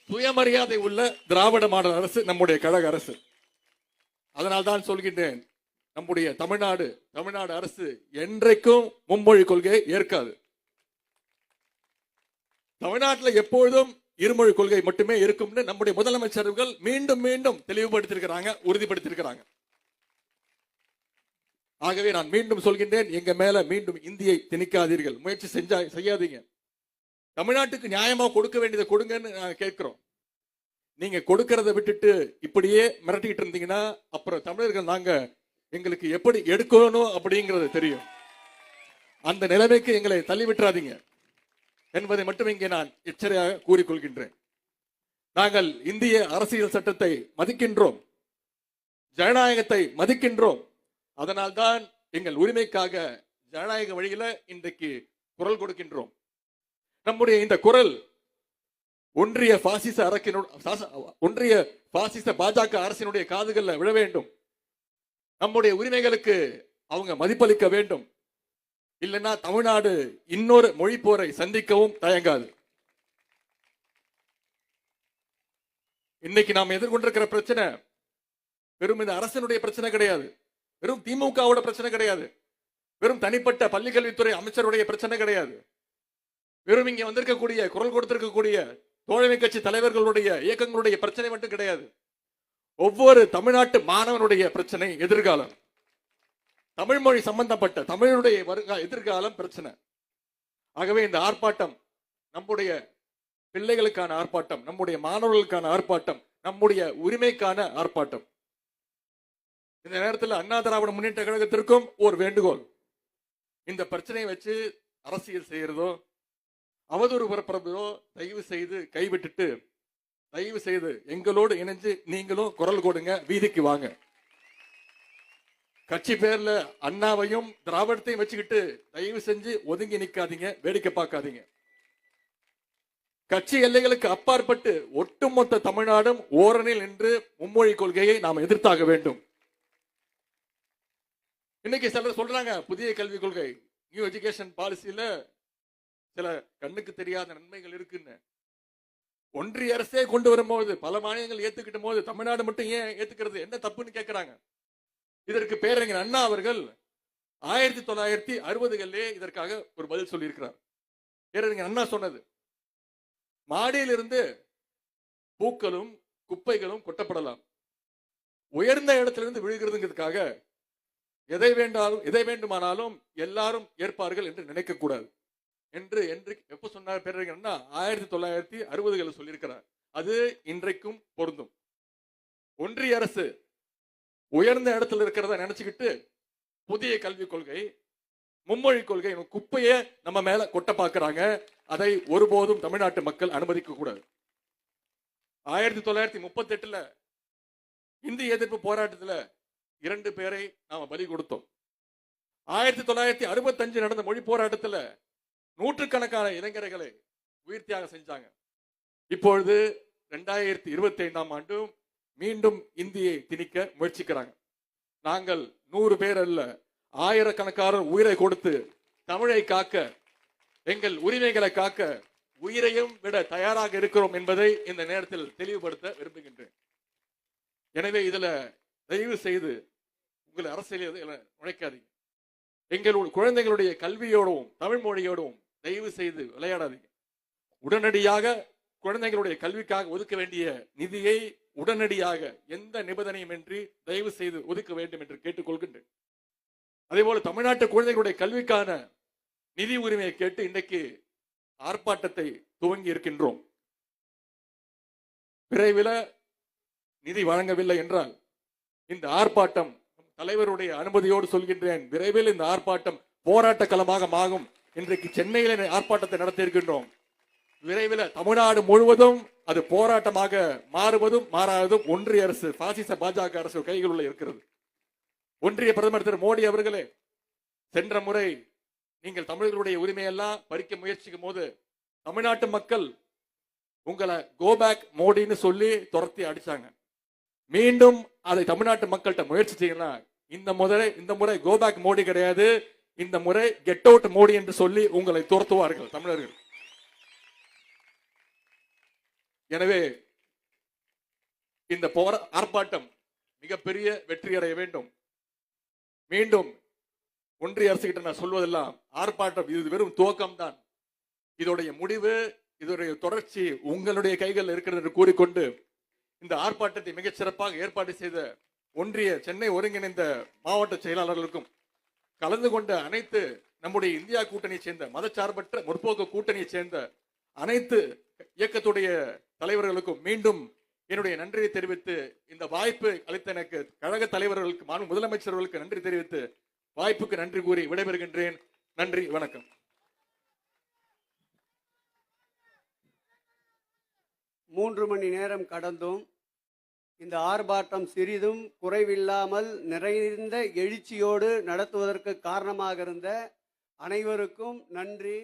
சுயமரியாதை உள்ள திராவிட மாடல் அரசு நம்முடைய கழக அரசு. அதனால் தான் சொல்கின்றேன், நம்முடைய தமிழ்நாடு அரசு என்றைக்கும் மும்மொழி கொள்கையை ஏற்காது. தமிழ்நாட்டில் எப்பொழுதும் இருமொழி கொள்கை மட்டுமே இருக்கும்னு நம்முடைய முதலமைச்சர்கள் மீண்டும் மீண்டும் தெளிவுபடுத்தியிருக்கிறாங்க, உறுதிப்படுத்தியிருக்கிறாங்க. ஆகவே நான் மீண்டும் சொல்கின்றேன், எங்க மேல மீண்டும் இந்தியை திணிக்காதீர்கள், முயற்சி செய்யாதீங்க. தமிழ்நாட்டுக்கு நியாயமா கொடுக்க வேண்டியதை கொடுங்கன்னு நாங்க கேட்கிறோம். நீங்க கொடுக்கறத விட்டுட்டு இப்படியே மிரட்டிட்டு இருந்தீங்கன்னா அப்புறம் தமிழர்கள் நாங்க எங்களுக்கு எப்படி எடுக்கணும் அப்படிங்கிறது தெரியும். அந்த நிலைமைக்கு எங்களை தள்ளி விட்டுறாதீங்க என்பதை மட்டும் இங்கே நான் எச்சரிக்கையாக கூறிக்கொள்கின்றேன். நாங்கள் இந்திய அரசியல் சட்டத்தை மதிக்கின்றோம், ஜனநாயகத்தை மதிக்கின்றோம். அதனால்தான் எங்கள் உரிமைக்காக ஜனநாயக வழியில இன்றைக்கு குரல் கொடுக்கின்றோம். நம்முடைய இந்த குரல் ஒன்றிய பாசிச பாஜக அரசினுடைய காதுகளில் விழ வேண்டும். நம்முடைய உரிமைகளுக்கு அவங்க மதிப்பளிக்க வேண்டும். இல்லைன்னா தமிழ்நாடு இன்னொரு மொழி போரை சந்திக்கவும் தயங்காது. இன்னைக்கு நாம் எதிர்கொண்டிருக்கிற பிரச்சனை வெறும் இந்த அரசனுடைய பிரச்சனை கிடையாது, வெறும் திமுகவோட பிரச்சனை கிடையாது, வெறும் தனிப்பட்ட பள்ளிக்கல்வித்துறை அமைச்சருடைய பிரச்சனை கிடையாது, வெறும் இங்க வந்திருக்கக்கூடிய குரல் கொடுத்திருக்கக்கூடிய தோழமை கட்சி தலைவர்களுடைய இயக்கங்களுடைய பிரச்சனை மட்டும் கிடையாது. ஒவ்வொரு தமிழ்நாட்டு மாணவனுடைய பிரச்சனை எதிர்காலம், தமிழ் மொழி சம்பந்தப்பட்ட தமிழுடைய எதிர்காலம் பிரச்சனை. ஆகவே இந்த ஆர்ப்பாட்டம் நம்முடைய பிள்ளைகளுக்கான ஆர்ப்பாட்டம், நம்முடைய மாணவர்களுக்கான ஆர்ப்பாட்டம், நம்முடைய உரிமைக்கான ஆர்ப்பாட்டம். இந்த நேரத்தில் அண்ணா திராவிட முன்னேற்ற கழகத்திற்கும் ஒரு வேண்டுகோள், இந்த பிரச்சனையை வச்சு அரசியல் செய்யறதோ அவதூறு பரப்புறதோ தயவு செய்து கைவிட்டுட்டு தயவு செய்து எங்களோடு இணைஞ்சு நீங்களும் குரல் கொடுங்க, வீதிக்கு வாங்க. கட்சி பேர்ல அண்ணாவையும் திராவிடத்தையும் வச்சுக்கிட்டு தயவு செஞ்சு ஒதுங்கி நிக்காதீங்க, வேடிக்கை பார்க்காதீங்க. கட்சி எல்லைகளுக்கு அப்பாற்பட்டு ஒட்டுமொத்த தமிழ்நாடும் ஓரணில் நின்று மும்மொழி கொள்கையை நாம் எதிர்த்தாக வேண்டும். இன்னைக்கு சிலர் சொல்றாங்க புதிய கல்விக் கொள்கை, நியூ எஜுகேஷன் பாலிசியில சில கண்ணுக்கு தெரியாத நன்மைகள் இருக்குன்னு. ஒன்றிய அரசே கொண்டு வரும்போது பல மாநிலங்கள் ஏத்துக்கிட்ட போது தமிழ்நாடு மட்டும் ஏன் ஏத்துக்கிறது, என்ன தப்புன்னு கேட்கிறாங்க. இதற்கு பேரறிஞர் அண்ணா அவர்கள் 1960களிலே இதற்காக ஒரு பதில் சொல்லி இருக்கிறார். பேரறிஞர் அண்ணா சொன்னது, மாடியிலிருந்து பூக்களும் குப்பைகளும் கொட்டப்படலாம், உயர்ந்த இடத்திலிருந்து விழுகிறதுங்கிறதுக்காக எதை வேண்டுமானாலும் எல்லாரும் ஏற்பார்கள் என்று நினைக்க கூடாது என்று எப்ப சொன்னார் பேரறிஞர் அண்ணா? 1960களில் சொல்லியிருக்கிறார். அது இன்றைக்கும் பொருந்தும். ஒன்றிய அரசு உயர்ந்த இடத்துல இருக்கிறத நினைச்சுக்கிட்டு புதிய கல்விக் கொள்கை, மும்மொழி கொள்கை குப்பையை நம்ம மேல கொட்ட பார்க்கிறாங்க. அதை ஒருபோதும் தமிழ்நாட்டு மக்கள் அனுமதிக்க கூடாது. 1938ல இந்திய எதிர்ப்பு போராட்டத்தில் 2 பேரை நாம பலி கொடுத்தோம். 1965 நடந்த மொழி போராட்டத்தில் நூற்றுக்கணக்கான இளைஞர்களை உயிர் தியாகம் செஞ்சாங்க. இப்பொழுது 2025ஆம் ஆண்டு மீண்டும் இந்தியை திணிக்க முயற்சிக்கிறாங்க. நாங்கள் 100 பேர் அல்ல, ஆயிரக்கணக்கான உயிரை கொடுத்து தமிழை காக்க, எங்கள் உரிமைகளை காக்க உயிரையும் விட தயாராக இருக்கிறோம் என்பதை இந்த நேரத்தில் தெளிவுபடுத்த விரும்புகின்றேன். எனவே இதுல தயவு செய்து உங்கள் அரசியல் நுழைக்காதீங்க. எங்களுடைய குழந்தைகளுடைய கல்வியோடும் தமிழ் மொழியோடும் தயவு செய்து விளையாடாதீங்க. உடனடியாக குழந்தைகளுடைய கல்விக்காக ஒதுக்க வேண்டிய நிதியை உடனடியாக எந்த நிபந்தனையும் இன்றி தயவு செய்து ஒதுக்க வேண்டும் என்று கேட்டுக்கொள்கின்றேன். அதே போல தமிழ்நாட்டு குழந்தைகளுடைய கல்விக்கான நிதி உரிமையை கேட்டு இன்றைக்கு ஆர்ப்பாட்டத்தை துவங்கி இருக்கின்றோம். விரைவில் நிதி வழங்கவில்லை என்றால் இந்த ஆர்ப்பாட்டம், தலைவருடைய அனுமதியோடு சொல்கின்றேன், விரைவில் இந்த ஆர்ப்பாட்டம் போராட்ட களமாக ஆகும். இன்றைக்கு சென்னையில் ஆர்ப்பாட்டத்தை நடத்தி இருக்கின்றோம். விரைவில் தமிழ்நாடு முழுவதும் அது போராட்டமாக மாறுவதும் மாறாததும் ஒன்றிய அரசு, பாசிச பாஜக அரசு கைகளுள்ள இருக்கிறது. ஒன்றிய பிரதமர் திரு மோடி அவர்களே, சென்ற முறை நீங்கள் தமிழர்களுடைய உரிமையெல்லாம் பறிக்க முயற்சிக்கும் போது தமிழ்நாட்டு மக்கள் உங்களை கோபேக் மோடின்னு சொல்லி துரத்தி அடிச்சாங்க. மீண்டும் அதை தமிழ்நாட்டு மக்கள்கிட்ட முயற்சி செய்யலாம். இந்த முறை கோபேக் மோடி கிடையாது, இந்த முறை கெட் அவுட் மோடி என்று சொல்லி உங்களை துரத்துவார்கள் தமிழர்கள். எனவே இந்த ஆர்ப்பாட்டம் மிகப்பெரிய வெற்றி அடைய வேண்டும். மீண்டும் ஒன்றிய அரசு கிட்ட நான் சொல்வதெல்லாம், ஆர்ப்பாட்டம் இது வெறும் துவக்கம் தான். இதோடைய முடிவு, இதோடைய தொடர்ச்சி உங்களுடைய கைகள் இருக்கிறது என்று கூறிக்கொண்டு இந்த ஆர்ப்பாட்டத்தை மிகச் சிறப்பாக ஏற்பாடு செய்த ஒன்றிய சென்னை ஒருங்கிணைந்த மாவட்ட செயலாளர்களுக்கும், கலந்து கொண்ட அனைத்து நம்முடைய இந்தியா கூட்டணியை சேர்ந்த மதச்சார்பற்ற முற்போக்கு கூட்டணியை சேர்ந்த அனைத்து இயக்கத்துடைய தலைவர்களுக்கும் மீண்டும் என்னுடைய நன்றியை தெரிவித்து, இந்த வாய்ப்பு அளித்த எனக்கு கழக தலைவர்களுக்கு, மாநில முதலமைச்சர்களுக்கு நன்றி தெரிவித்து வாய்ப்புக்கு நன்றி கூறி விடைபெறுகின்றேன். நன்றி, வணக்கம். 3 மணி நேரம் கடந்தும் இந்த ஆர்ப்பாட்டம் சிறிதும் குறைவில்லாமல் நிறைந்த எழுச்சியோடு நடத்துவதற்கு காரணமாக இருந்த அனைவருக்கும் நன்றி.